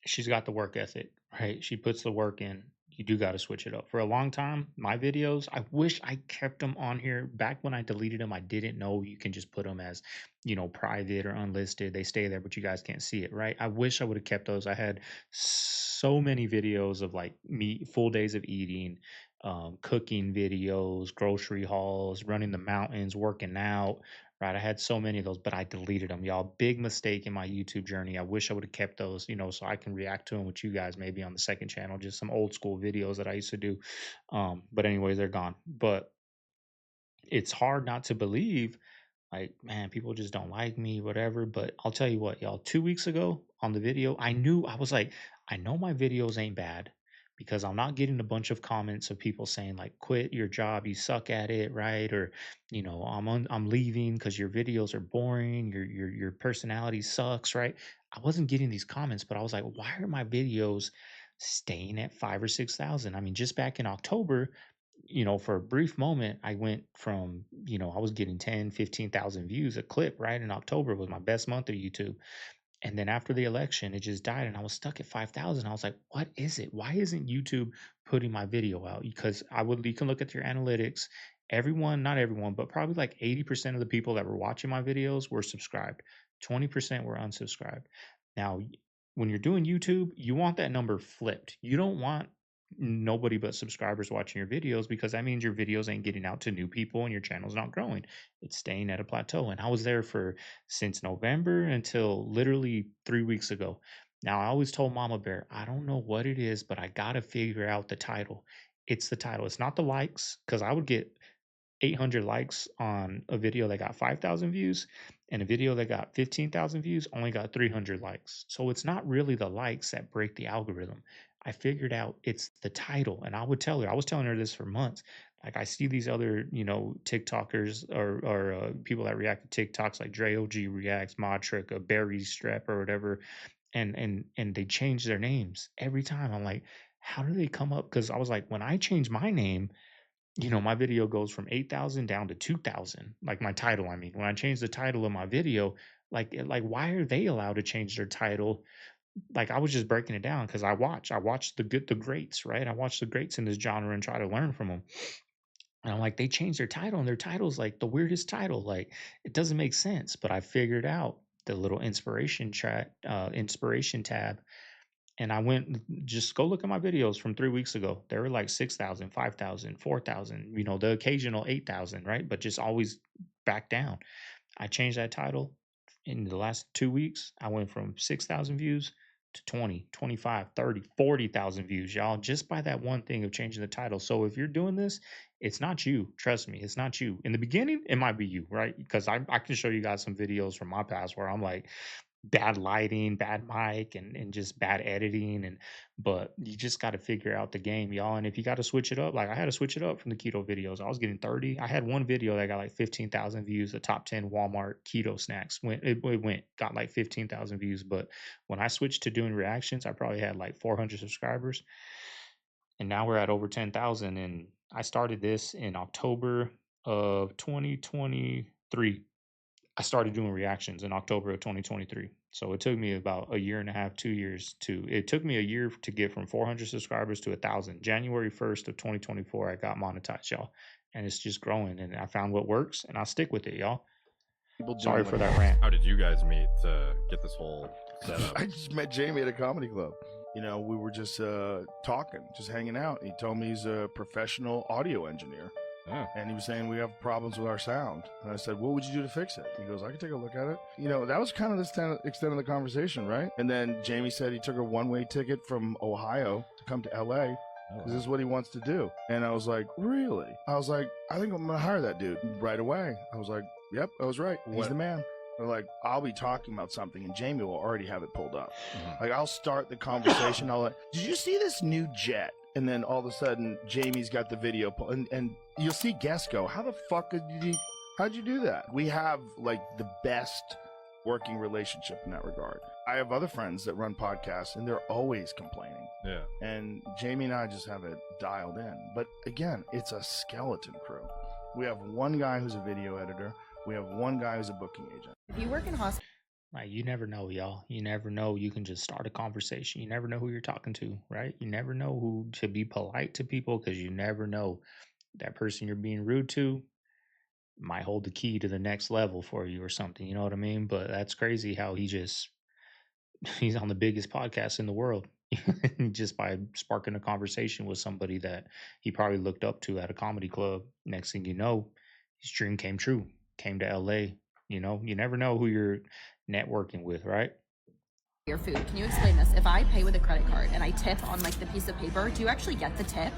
she's got the work ethic, right? She puts the work in. You do got to switch it up. For a long time, my videos, I wish I kept them on here. Back when I deleted them, I didn't know you can just put them as, private or unlisted. They stay there, but you guys can't see it, right? I wish I would have kept those. I had so many videos of like me, full days of eating, cooking videos, grocery hauls, running the mountains, working out. Right, I had so many of those, but I deleted them, y'all. Big mistake in my YouTube journey. I wish I would have kept those, so I can react to them with you guys maybe on the second channel, just some old school videos that I used to do. But anyways, they're gone. But it's hard not to believe, like, man, people just don't like me, whatever. But I'll tell you what, y'all, 2 weeks ago on the video, I was like, I know my videos ain't bad because I'm not getting a bunch of comments of people saying like, quit your job, you suck at it, right? Or, I'm leaving because your videos are boring, your personality sucks, right? I wasn't getting these comments, but I was like, why are my videos staying at 5 or 6,000? I mean, just back in October, for a brief moment, I went from, I was getting 10, 15,000 views a clip, right? In October was my best month of YouTube. And then after the election, it just died and I was stuck at 5,000. I was like, what is it? Why isn't YouTube putting my video out? Because you can look at your analytics. Everyone, not everyone, but probably like 80% of the people that were watching my videos were subscribed. 20% were unsubscribed. Now, when you're doing YouTube, you want that number flipped. You don't want nobody but subscribers watching your videos because that means your videos ain't getting out to new people and your channel's not growing. It's staying at a plateau. And I was there since November until literally 3 weeks ago. Now, I always told Mama Bear, I don't know what it is, but I got to figure out the title. It's the title. It's not the likes, because I would get 800 likes on a video that got 5,000 views, and a video that got 15,000 views only got 300 likes. So it's not really the likes that break the algorithm. I figured out it's the title. And I was telling her this for months. Like, I see these other, TikTokers or people that react to TikToks, like Dre OG reacts, Mod Trick, Barry Strep or whatever. And they change their names every time. I'm like, how do they come up? Because I was like, when I change my name, my video goes from 8,000 down to 2,000. Like my title, I mean, when I change the title of my video, like why are they allowed to change their title? Like, I was just breaking it down because I watch the greats, right? I watch the greats in this genre and try to learn from them. And I'm like, they changed their title, and their title's like the weirdest title. Like, it doesn't make sense. But I figured out the little inspiration tab, and I went, just go look at my videos from 3 weeks ago. They were like 6,000, 5,000, 4,000, the occasional 8,000, right? But just always back down. I changed that title in the last 2 weeks. I went from 6,000 views to 20, 25, 30, 40,000 views, y'all, just by that one thing of changing the title. So if you're doing this, it's not you. Trust me, it's not you. In the beginning, it might be you, right? Because I can show you guys some videos from my past where I'm like, bad lighting, bad mic, and just bad editing. But you just got to figure out the game, y'all. And if you got to switch it up, like I had to switch it up from the keto videos. I was getting 30. I had one video that got like 15,000 views, the top 10 Walmart keto snacks. Got like 15,000 views. But when I switched to doing reactions, I probably had like 400 subscribers. And now we're at over 10,000. And I started this in October of 2023. I started doing reactions in October of 2023. So it took me about a year and a half, 2 years it took me a year to get from 400 subscribers to 1,000. January 1st of 2024, I got monetized, y'all. And it's just growing, and I found what works, and I'll stick with it, y'all. Sorry for that rant. How did you guys meet to get this whole setup? I just met Jamie at a comedy club. We were just talking, just hanging out. He told me he's a professional audio engineer. Yeah. And he was saying, we have problems with our sound. And I said, what would you do to fix it? He goes, I can take a look at it. That was kind of the extent of the conversation, right? And then Jamie said he took a one-way ticket from Ohio to come to LA. Because this is what he wants to do. And I was like, really? I was like, I think I'm going to hire that dude right away. I was like, yep, I was right. He's the man. They're like, I'll be talking about something and Jamie will already have it pulled up. Like, I'll start the conversation. Did you see this new jet? And then all of a sudden, Jamie's got the video, and you'll see guests go, how the fuck how'd you do that? We have like the best working relationship in that regard. I have other friends that run podcasts, and they're always complaining. Yeah. And Jamie and I just have it dialed in. But again, it's a skeleton crew. We have one guy who's a video editor. We have one guy who's a booking agent. If you work in hospital. Like, you never know, y'all. You never know. You can just start a conversation. You never know who you're talking to, right? You never know who to be polite to people, because you never know that person you're being rude to might hold the key to the next level for you or something. You know what I mean? But that's crazy how he's on the biggest podcast in the world just by sparking a conversation with somebody that he probably looked up to at a comedy club. Next thing you know, his dream came true, came to LA. You know, you never know who you're networking with, right? Your food. Can you explain this? If I pay with a credit card and I tip on like the piece of paper, do you actually get the tip?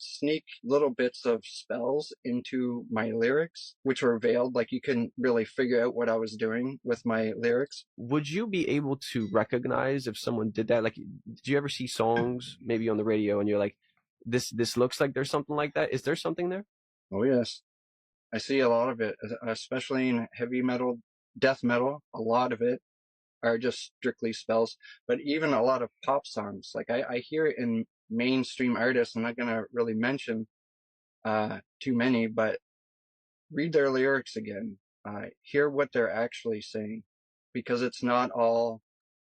Sneak little bits of spells into my lyrics, which were veiled. Like, you couldn't really figure out what I was doing with my lyrics. Would you be able to recognize if someone did that? Like, do you ever see songs maybe on the radio and you're like, this looks like there's something like that? Is there something there? Oh yes, I see a lot of it, especially in heavy metal, death metal. A lot of it are just strictly spells, but even a lot of pop songs. Like, I hear it in mainstream artists. I'm not going to really mention too many, but read their lyrics again. Hear what they're actually saying, because it's not all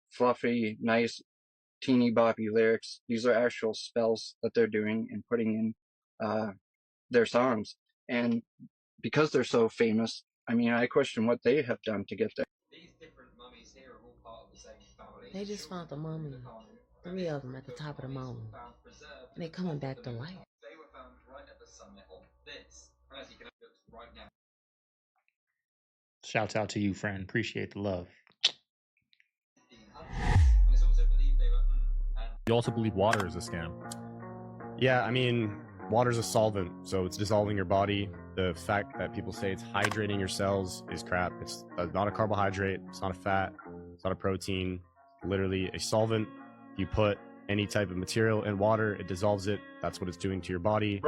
fluffy, nice, teeny boppy lyrics. These are actual spells that they're doing and putting in their songs. And because they're so famous, I mean, I question what they have done to get there. They just found the mummy, 3 of them at the top of the mountain, and they're coming back to life. Shouts out to you, friend. Appreciate the love. You also believe water is a scam? Yeah, I mean, water's a solvent, so it's dissolving your body. The fact that people say it's hydrating your cells is crap. It's not a carbohydrate, it's not a fat, it's not a protein. Literally a solvent. You put any type of material in water, it dissolves it. That's what it's doing to your body.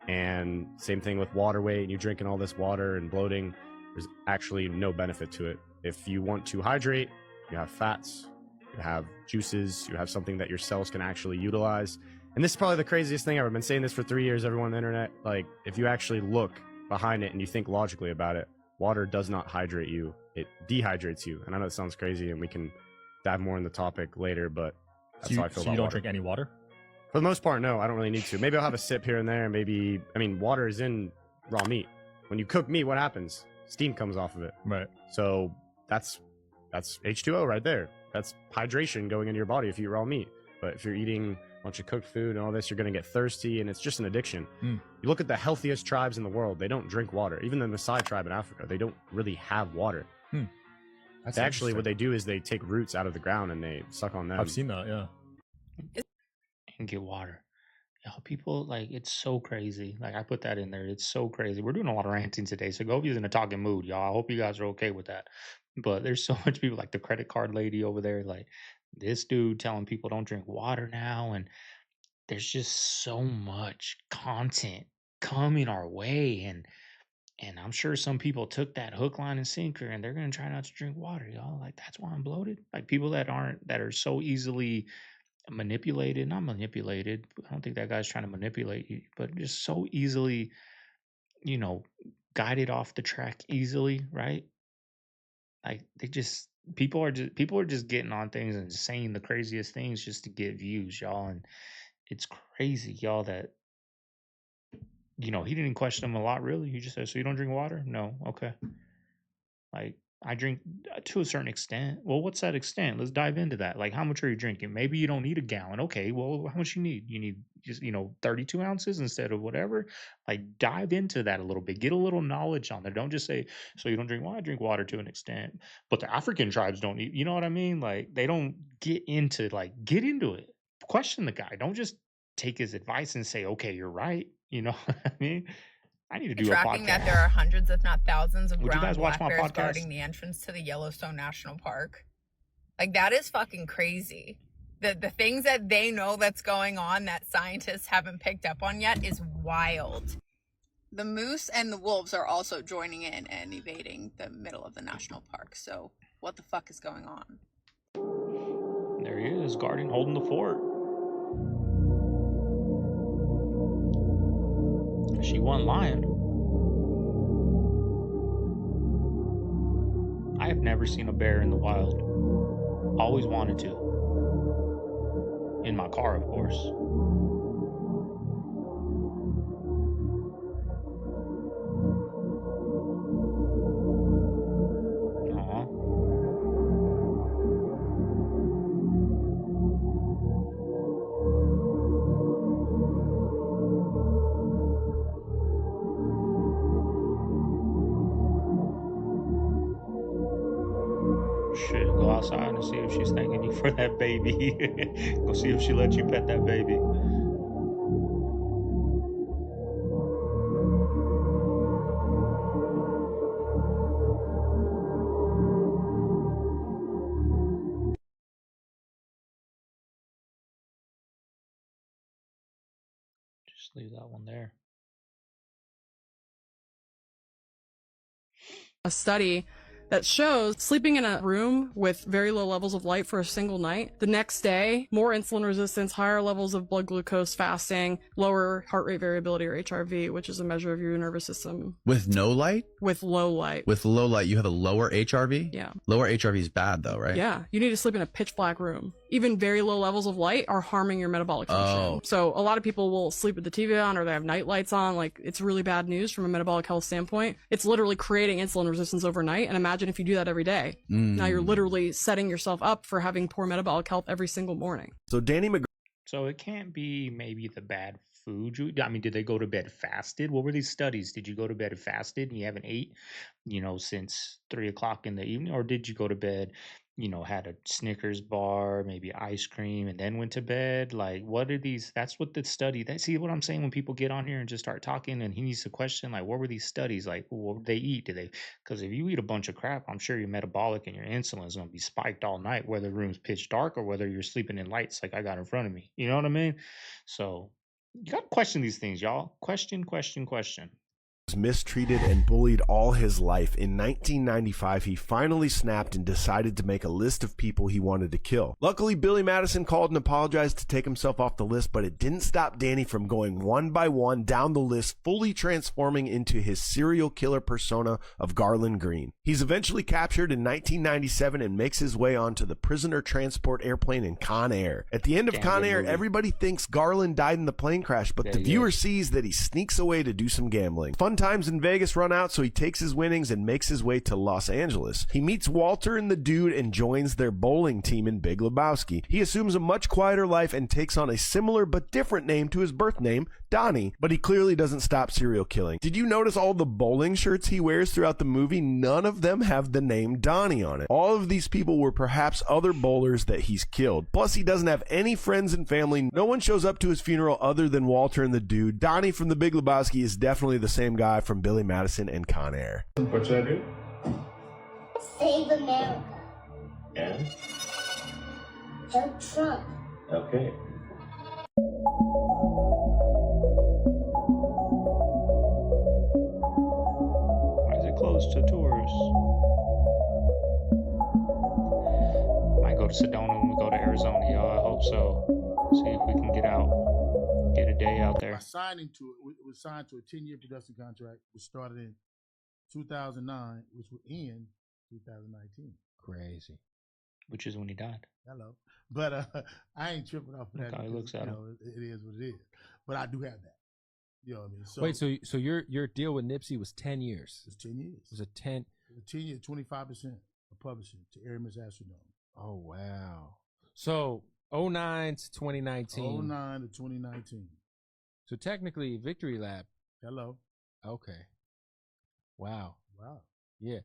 And same thing with water weight. You drinking all this water and bloating, there's actually no benefit to it. If you want to hydrate, you have fats, you have juices, you have something that your cells can actually utilize. And this is probably the craziest thing ever. I've been saying this for 3 years, everyone on the internet. Like, if you actually look behind it and you think logically about it, water does not hydrate you. It dehydrates you. And I know it sounds crazy, and we can dive more in the topic later, but that's how I feel about you don't water. drink any water? For the most part, no, I don't really need to. Maybe I'll have a sip here and there. Maybe, I mean, water is in raw meat. When you cook meat, what happens? Steam comes off of it. Right. So that's H2O right there. That's hydration going into your body if you eat raw meat. But if you're eating a bunch of cooked food and all this, you're going to get thirsty, and it's just an addiction. You look at the healthiest tribes in the world, they don't drink water. Even the Maasai tribe in Africa, they don't really have water. That's Actually, what they do is they take roots out of the ground and they suck on them. I've seen that, yeah. And get water. Y'all, people, like, it's so crazy. Like, I put that in there. It's so crazy. We're doing a lot of ranting today, so Govi's in a talking mood, y'all. I hope you guys are okay with that. But there's so much people, like the credit card lady over there, like this dude telling people don't drink water now. And there's just so much content coming our way. And I'm sure some people took that hook, line, and sinker, and they're gonna try not to drink water, y'all. Like, that's why I'm bloated. Like, people that are so easily manipulated, not manipulated. I don't think that guy's trying to manipulate you, but just so easily, guided off the track easily, right? Like, people are just getting on things and saying the craziest things just to get views, y'all. And it's crazy, y'all, that he didn't question him a lot, really. He just said, "So you don't drink water?" "No." "Okay." Like, I drink to a certain extent. Well, what's that extent? Let's dive into that. Like, how much are you drinking? Maybe you don't need a gallon. Okay, well, how much you need? You need just 32 ounces instead of whatever. Like, dive into that a little bit. Get a little knowledge on there. Don't just say, "So you don't drink water?" "I drink water to an extent, but the African tribes don't eat." You know what I mean? Like, they don't get into it. Question the guy. Don't just take his advice and say, "Okay, you're right." You know what I mean? I need to do a tracking podcast. that there are hundreds, if not thousands, of Would you brown guys watch black my bears podcast? guarding the entrance to the Yellowstone National Park. Like, that is fucking crazy. The things that they know that's going on that scientists haven't picked up on yet is wild. The moose and the wolves are also joining in and invading the middle of the national park. So what the fuck is going on? There he is, guarding, holding the fort. She wasn't lying. I have never seen a bear in the wild. Always wanted to. In my car, of course. Aw. Shit, go outside and see if she's thanking you for that baby. Go see if she lets you pet that baby. Just leave that one there. A study that shows sleeping in a room with very low levels of light for a single night, the next day, more insulin resistance, higher levels of blood glucose fasting, lower heart rate variability, or HRV, which is a measure of your nervous system. With no light? With low light. With low light, you have a lower HRV? Yeah. Lower HRV is bad though, right? Yeah. You need to sleep in a pitch black room. Even very low levels of light are harming your metabolic function. Oh. So a lot of people will sleep with the TV on or they have night lights on. Like, it's really bad news from a metabolic health standpoint. It's literally creating insulin resistance overnight. And imagine if you do that every day. Now you're literally setting yourself up for having poor metabolic health every single morning. So Danny McGraw. So it can't be maybe the bad food. I mean, did they go to bed fasted? What were these studies? Did you go to bed fasted and you haven't ate, since 3 o'clock in the evening? Or did you go to bed, had a Snickers bar, maybe ice cream, and then went to bed? Like, what are these? That's what the study, see what I'm saying? When people get on here and just start talking and he needs to question, like, what were these studies? Like, what did they eat? Because if you eat a bunch of crap, I'm sure your metabolic and your insulin is going to be spiked all night, whether the room's pitch dark or whether you're sleeping in lights like I got in front of me. You know what I mean? So you got to question these things, y'all. Question. Mistreated and bullied all his life. In 1995, he finally snapped and decided to make a list of people he wanted to kill. Luckily, Billy Madison called and apologized to take himself off the list, but it didn't stop Danny from going one by one down the list, fully transforming into his serial killer persona of Garland Green. He's eventually captured in 1997 and makes his way onto the prisoner transport airplane in Con Air. At the end of Con Air, everybody thinks Garland died in the plane crash, but the viewer sees that he sneaks away to do some gambling. Fun times in Vegas run out, so he takes his winnings and makes his way to Los Angeles. He meets Walter and the Dude and joins their bowling team in Big Lebowski. He assumes a much quieter life and takes on a similar but different name to his birth name, Donnie, but he clearly doesn't stop serial killing. Did you notice all the bowling shirts he wears throughout the movie? None of them have the name Donnie on it. All of these people were perhaps other bowlers that he's killed. Plus, he doesn't have any friends and family. No one shows up to his funeral other than Walter and the Dude. Donnie from the Big Lebowski is definitely the same guy from Billy Madison and Con Air. What should I do? Save America. And? Help Trump. Okay. Why is it closed to tourists? Might go to Sedona when we go to Arizona, y'all. I hope so. See if we can get a day out there. We were signed to a 10-year production contract, which started in 2009, which will end 2019. Crazy. Which is when he died. Hello. But I ain't tripping off of that. He looks at it is what it is. But I do have that. You know what I mean? So, wait, so your deal with Nipsey was 10 years? It was 10 years. It was a 10 years, 25% of publishing to Aramis Astrodome. Oh, wow. So 09 to 2019. 09 to 2019. So technically, Victory Lap. Hello. Okay. Wow. Wow. Yeah.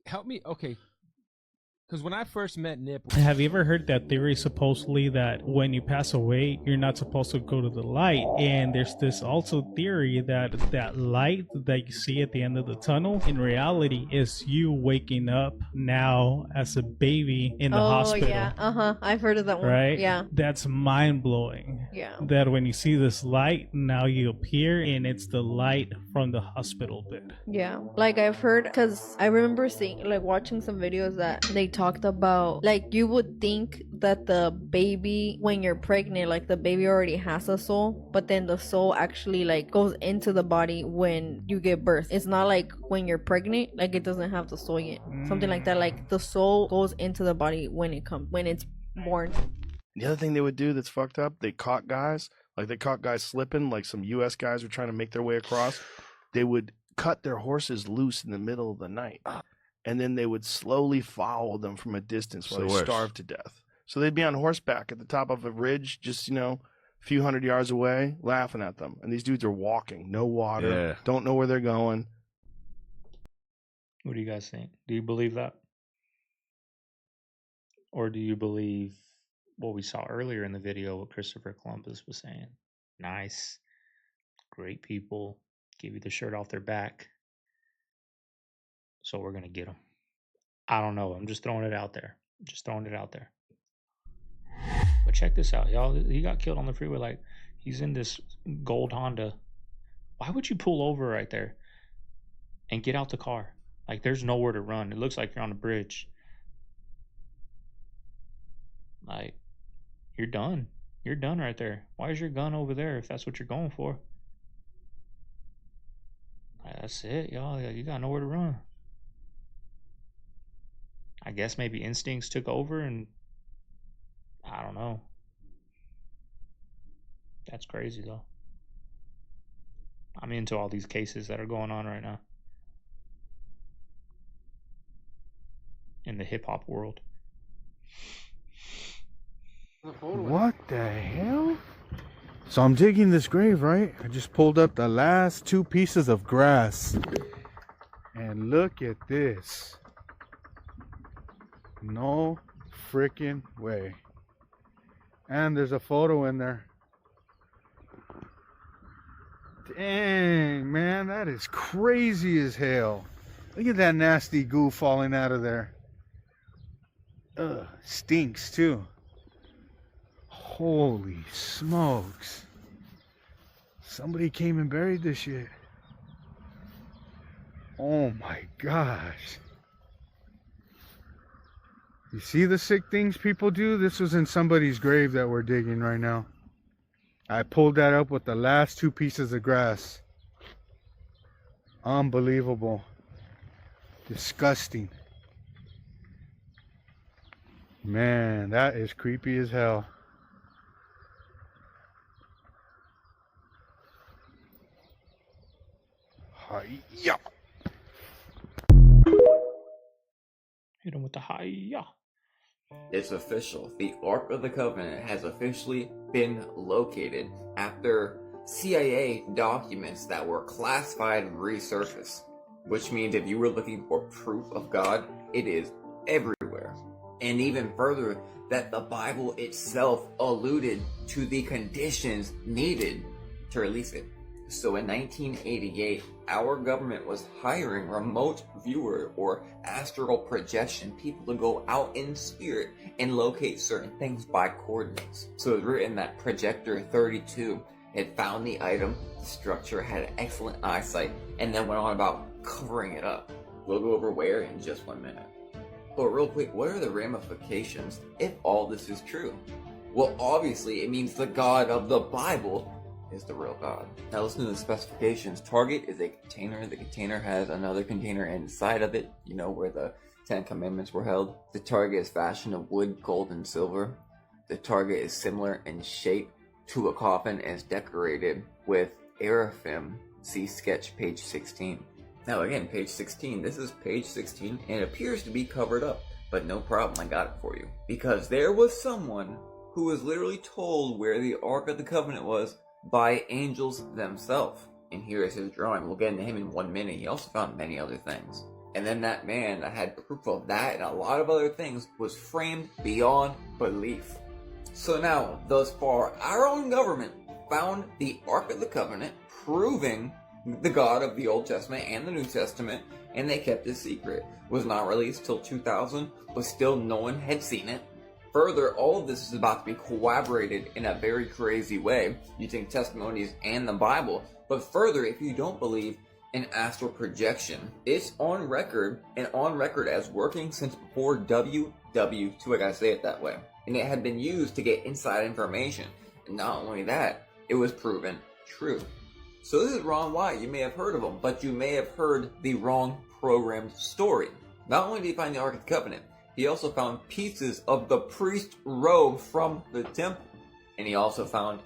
Help me. Okay. Because when I first met Nip, have you ever heard that theory supposedly that when you pass away, you're not supposed to go to the light? And there's this also theory that that light that you see at the end of the tunnel in reality is you waking up now as a baby in the hospital. Oh yeah, I've heard of that one. Right? Yeah. That's mind-blowing. Yeah. That when you see this light, now you appear and it's the light from the hospital bed. Yeah. Like I've heard, because I remember watching some videos that they talk talked about, like, you would think that the baby, when you're pregnant, like the baby already has a soul, but then the soul actually like goes into the body when you give birth. It's not like when you're pregnant, like it doesn't have the soul yet. Something like that. Like the soul goes into the body when it's born. The other thing they would do that's fucked up, they caught guys slipping, like some U.S. guys were trying to make their way across. They would cut their horses loose in the middle of the night, and then they would slowly follow them from a distance while they starved to death. So they'd be on horseback at the top of a ridge, just, a few hundred yards away, laughing at them. And these dudes are walking, no water, don't know where they're going. What do you guys think? Do you believe that? Or do you believe what we saw earlier in the video, what Christopher Columbus was saying? Nice, great people, give you the shirt off their back, so we're going to get them. I don't know. I'm just throwing it out there. But check this out, y'all. He got killed on the freeway. Like, he's in this gold Honda. Why would you pull over right there and get out the car? Like, there's nowhere to run. It looks like you're on a bridge. Like, you're done. You're done right there. Why is your gun over there if that's what you're going for? Like, that's it, y'all. You got nowhere to run. I guess maybe instincts took over, and I don't know. That's crazy, though. I'm into all these cases that are going on right now in the hip-hop world. What the hell? So I'm digging this grave, right? I just pulled up the last 2 pieces of grass. And look at this. No freaking way. And there's a photo in there. Dang, man, that is crazy as hell. Look at that nasty goo falling out of there. Ugh, stinks too. Holy smokes. Somebody came and buried this shit. Oh my gosh. You see the sick things people do? This was in somebody's grave that we're digging right now. I pulled that up with the last 2 pieces of grass. Unbelievable. Disgusting. Man, that is creepy as hell. Hi-ya. Hit him with the hi-ya. It's official. The Ark of the Covenant has officially been located after CIA documents that were classified resurfaced. Which means if you were looking for proof of God, it is everywhere. And even further, that the Bible itself alluded to the conditions needed to release it. So in 1988, our government was hiring remote viewer or astral projection people to go out in spirit and locate certain things by coordinates. So it was written that Projector 32 had found the item, the structure had excellent eyesight, and then went on about covering it up. We'll go over where in just 1 minute. But real quick, what are the ramifications if all this is true? Well, obviously it means the God of the Bible is the real God. Now listen to the specifications. Target is a container. The container has another container inside of it, you know, where the 10 Commandments were held. The target is fashioned of wood, gold, and silver. The target is similar in shape to a coffin and is decorated with seraphim. See sketch page 16. Now again, page 16. This is page 16 and it appears to be covered up, but no problem, I got it for you. Because there was someone who was literally told where the Ark of the Covenant was by angels themselves. And here is his drawing. We'll get into him in 1 minute. He also found many other things. And then that man that had proof of that and a lot of other things was framed beyond belief. So now, thus far, our own government found the Ark of the Covenant, proving the God of the Old Testament and the New Testament, and they kept it secret. It was not released till 2000, but still no one had seen it. Further, all of this is about to be corroborated in a very crazy way, using testimonies and the Bible. But further, if you don't believe an astral projection. It's on record, and on record as working since before WW2, I say it that way. And it had been used to get inside information. And not only that, it was proven true. So this is Ron Wyatt. You may have heard of him, but you may have heard the wrong programmed story. Not only did he find the Ark of the Covenant, he also found pieces of the priest robe from the temple. And he also found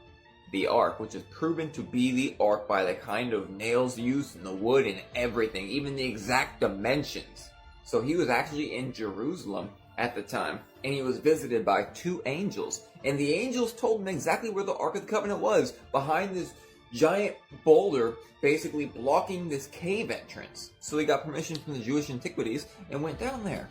the Ark, which is proven to be the Ark by the kind of nails used in the wood and everything, even the exact dimensions. So he was actually in Jerusalem at the time, and he was visited by 2 angels. And the angels told him exactly where the Ark of the Covenant was, behind this giant boulder, basically blocking this cave entrance. So he got permission from the Jewish Antiquities and went down there.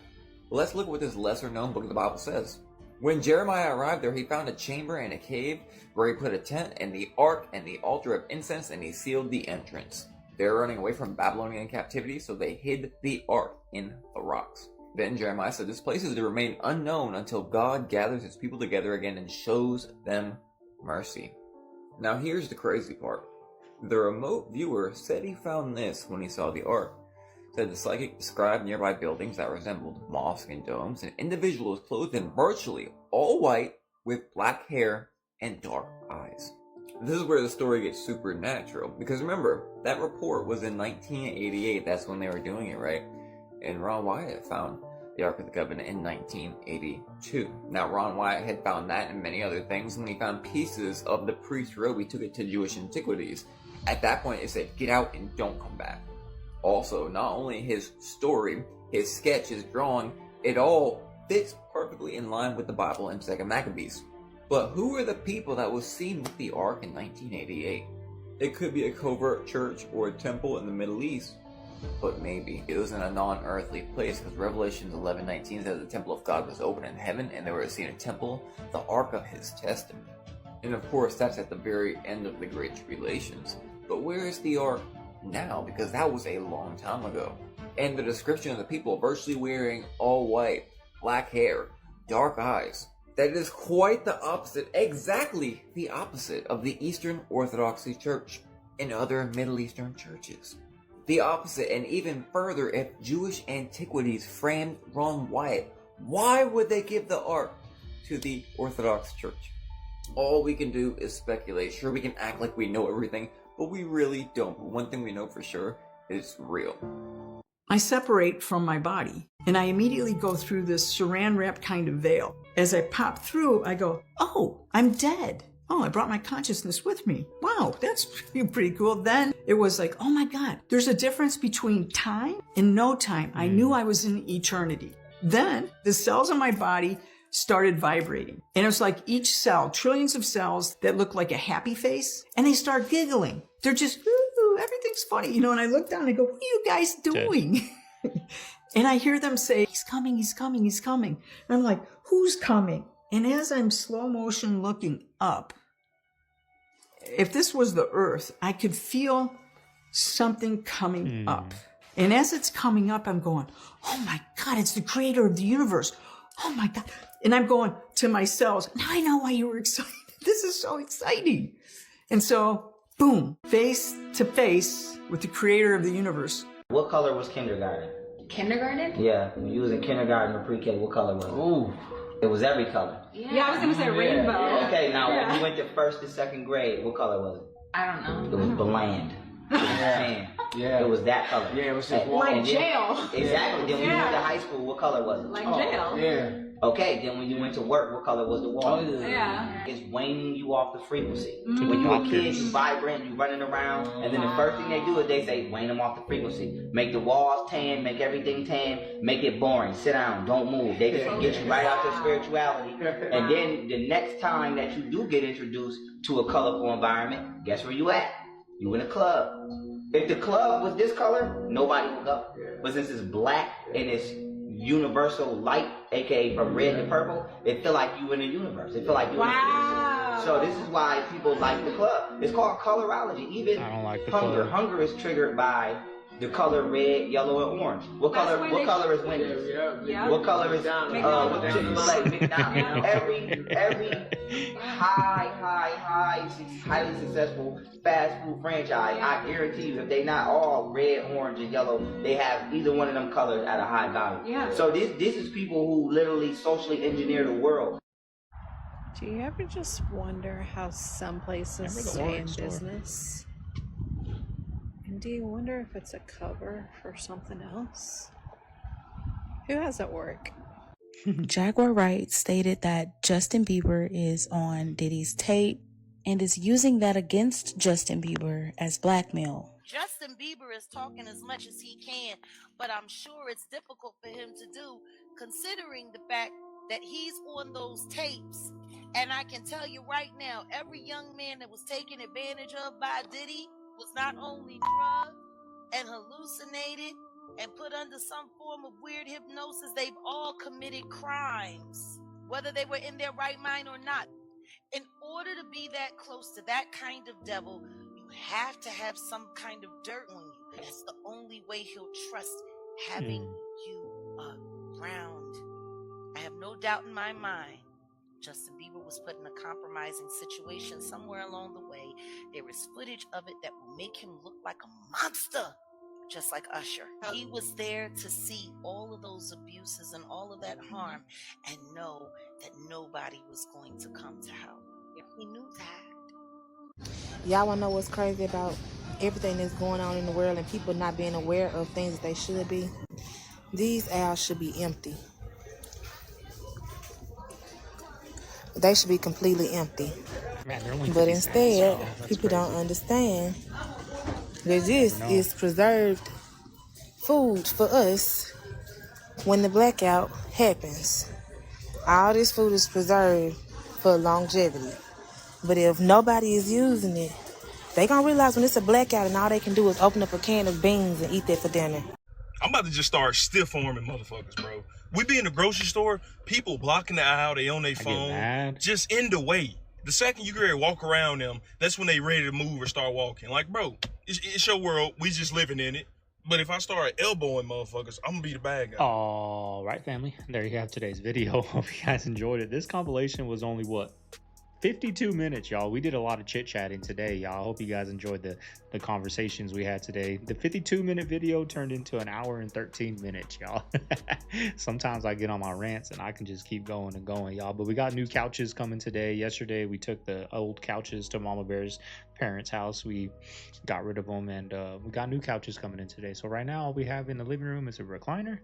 Let's look at what this lesser known book of the Bible says. When Jeremiah arrived there, he found a chamber and a cave where he put a tent and the ark and the altar of incense, and he sealed the entrance. They were running away from Babylonian captivity, so they hid the ark in the rocks. Then Jeremiah said this place is to remain unknown until God gathers his people together again and shows them mercy. Now here's the crazy part. The remote viewer said he found this when he saw the ark. Said the psychic described nearby buildings that resembled mosques and domes, and individuals clothed in virtually all white with black hair and dark eyes. This is where the story gets supernatural, because remember, that report was in 1988, that's when they were doing it, right? And Ron Wyatt found the Ark of the Covenant in 1982. Now, Ron Wyatt had found that and many other things. When he found pieces of the priest's robe, he took it to Jewish Antiquities. At that point, it said, get out and don't come back. Also, not only his story, his sketch, his drawing, it all fits perfectly in line with the Bible and 2 Maccabees. But who were the people that was seen with the Ark in 1988? It could be a covert church or a temple in the Middle East. But maybe it was in a non-earthly place, because Revelations 11:19 says the temple of God was open in heaven, and they were to see in a temple the Ark of his Testament. And of course, that's at the very end of the Great Tribulations. But where is the Ark now? Because that was a long time ago. And the description of the people virtually wearing all white, black hair, dark eyes, that is quite the opposite, exactly the opposite of the Eastern Orthodoxy Church and other Middle Eastern churches. The opposite, and even further, if Jewish Antiquities framed Ron Wyatt, why would they give the Ark to the Orthodox Church? All we can do is speculate. Sure, we can act like we know everything, but we really don't. But one thing we know for sure is real. I separate from my body, and I immediately go through this saran wrap kind of veil. As I pop through, I go, oh, I'm dead. Oh, I brought my consciousness with me. Wow, that's pretty cool. Then it was like, oh my God, there's a difference between time and no time. I knew I was in eternity. Then the cells in my body started vibrating. And it was like each cell, trillions of cells that look like a happy face, and they start giggling. They're just, ooh, everything's funny. You know, and I look down and I go, what are you guys doing? And I hear them say, he's coming, he's coming, he's coming. And I'm like, who's coming? And as I'm slow motion looking up, if this was the earth, I could feel something coming up. And as it's coming up, I'm going, oh my God, it's the creator of the universe. Oh my God. And I'm going to my cells, now I know why you were excited. This is so exciting. And so, boom, face to face with the creator of the universe. What color was kindergarten? Kindergarten? Yeah, when you was in kindergarten or pre-K, what color was it? Ooh. It was every color. Yeah, I was gonna say rainbow. Okay, now when you went to 1st and 2nd grade, what color was it? I don't know. It was bland. Yeah. It was that color. Yeah, it was just like jail. Exactly. Then when you went to high school, what color was it? Like jail. Yeah. Okay, then when you went to work, what color was the wall? Oh, yeah. It's waning you off the frequency. When you're a kid, you vibrant, you running around, and then the first thing they do is they say, wane them off the frequency. Make the walls tan, make everything tan, make it boring. Sit down, don't move. They just get you right out your spirituality. And then the next time that you do get introduced to a colorful environment, guess where you at? You in a club. If the club was this color, nobody would go. But since it's black and it's universal light, aka from red to purple, it feel like you in the universe. It feel like you in the So this is why people like the club. It's called colorology. Even I don't like the hunger. club. Hunger is triggered by The color red, yellow, and orange. What color is Wendy's? What color is Chick-fil-A, McDonald's? Every highly successful fast food franchise, I guarantee you, if they not all red, orange, and yellow, they have either one of them colors at a high value. Yeah. So this is people who literally socially engineer the world. Do you ever just wonder how some places stay in business? And do you wonder if it's a cover for something else? Who has at work? Jaguar Wright stated that Justin Bieber is on Diddy's tape and is using that against Justin Bieber as blackmail. Justin Bieber is talking as much as he can, but I'm sure it's difficult for him to do considering the fact that he's on those tapes. And I can tell you right now, every young man that was taken advantage of by Diddy was not only drugged and hallucinated and put under some form of weird hypnosis, they've all committed crimes, whether they were in their right mind or not. In order to be that close to that kind of devil, you have to have some kind of dirt on you. That's the only way he'll trust having you around. I have no doubt in my mind Justin Bieber was put in a compromising situation somewhere along the way. There is footage of it that will make him look like a monster, just like Usher. He was there to see all of those abuses and all of that harm and know that nobody was going to come to help. He knew that. Y'all wanna know what's crazy about everything that's going on in the world and people not being aware of things that they should be? These aisles should be empty. They should be completely empty. Man, but instead, people don't understand that this is preserved food for us when the blackout happens. All this food is preserved for longevity. But if nobody is using it, they gonna realize when it's a blackout and all they can do is open up a can of beans and eat that for dinner. I'm about to just start stiff arming motherfuckers, bro. We be in the grocery store, people blocking the aisle, they on their phone, just in the way. The second you get ready to walk around them, that's when they ready to move or start walking. Like, bro, it's your world, we just living in it. But if I start elbowing motherfuckers, I'm gonna be the bad guy. All right, family. There you have today's video. Hope you guys enjoyed it. This compilation was only, what, 52 minutes, y'all. We did a lot of chit-chatting today, y'all. I hope you guys enjoyed the conversations we had today. The 52-minute video turned into an hour and 13 minutes, y'all. Sometimes I get on my rants and I can just keep going and going, y'all. But we got new couches coming today. Yesterday, we took the old couches to Mama Bear's parents' house. We got rid of them, and we got new couches coming in today. So right now, all we have in the living room is a recliner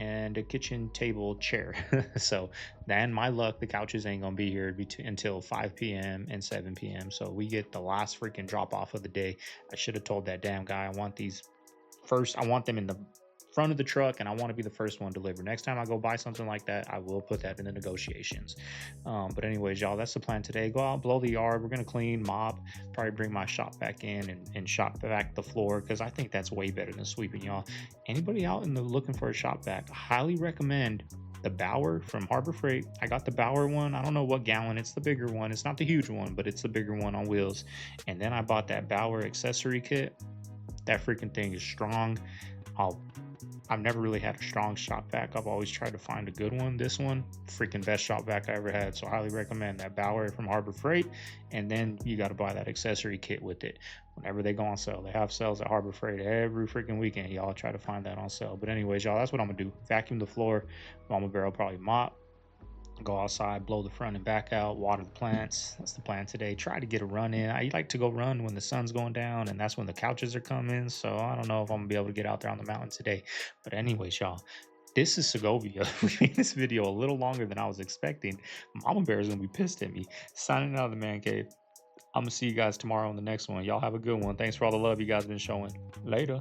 and a kitchen table chair. So then my luck, the couches ain't gonna be here until 5 p.m. and 7 p.m. So we get the last freaking drop off of the day. I should have told that damn guy I want these first. I want them in the front of the truck, and I want to be the first one delivered. Next time I go buy something like that, I will put that in the negotiations. But anyways, y'all, that's the plan today. Go out, blow the yard. We're gonna clean, mop, probably bring my shop back in and shop back the floor, because I think that's way better than sweeping, y'all. Anybody out in the looking for a shop vac, I highly recommend the Bauer from Harbor Freight. I got the Bauer one. I don't know what gallon. It's the bigger one. It's not the huge one, but it's the bigger one on wheels. And then I bought that Bauer accessory kit. That freaking thing is strong. I've never really had a strong shop vac. I've always tried to find a good one. This one, freaking best shop vac I ever had. So I highly recommend that Bauer from Harbor Freight. And then you got to buy that accessory kit with it whenever they go on sale. They have sales at Harbor Freight every freaking weekend. Y'all try to find that on sale. But anyways, y'all, that's what I'm gonna do. Vacuum the floor. Mama Bear will probably mop. Go outside, blow the front and back out, water the plants. That's the plan today. Try to get a run in. I like to go run when the sun's going down, and that's when the couches are coming. So I don't know if I'm gonna be able to get out there on the mountain today. But anyways, y'all, this is Segovia. We made this video a little longer than I was expecting. Mama Bear is gonna be pissed at me. Signing out of the man cave. I'm gonna see you guys tomorrow on the next one. Y'all have a good one. Thanks for all the love you guys been showing. Later.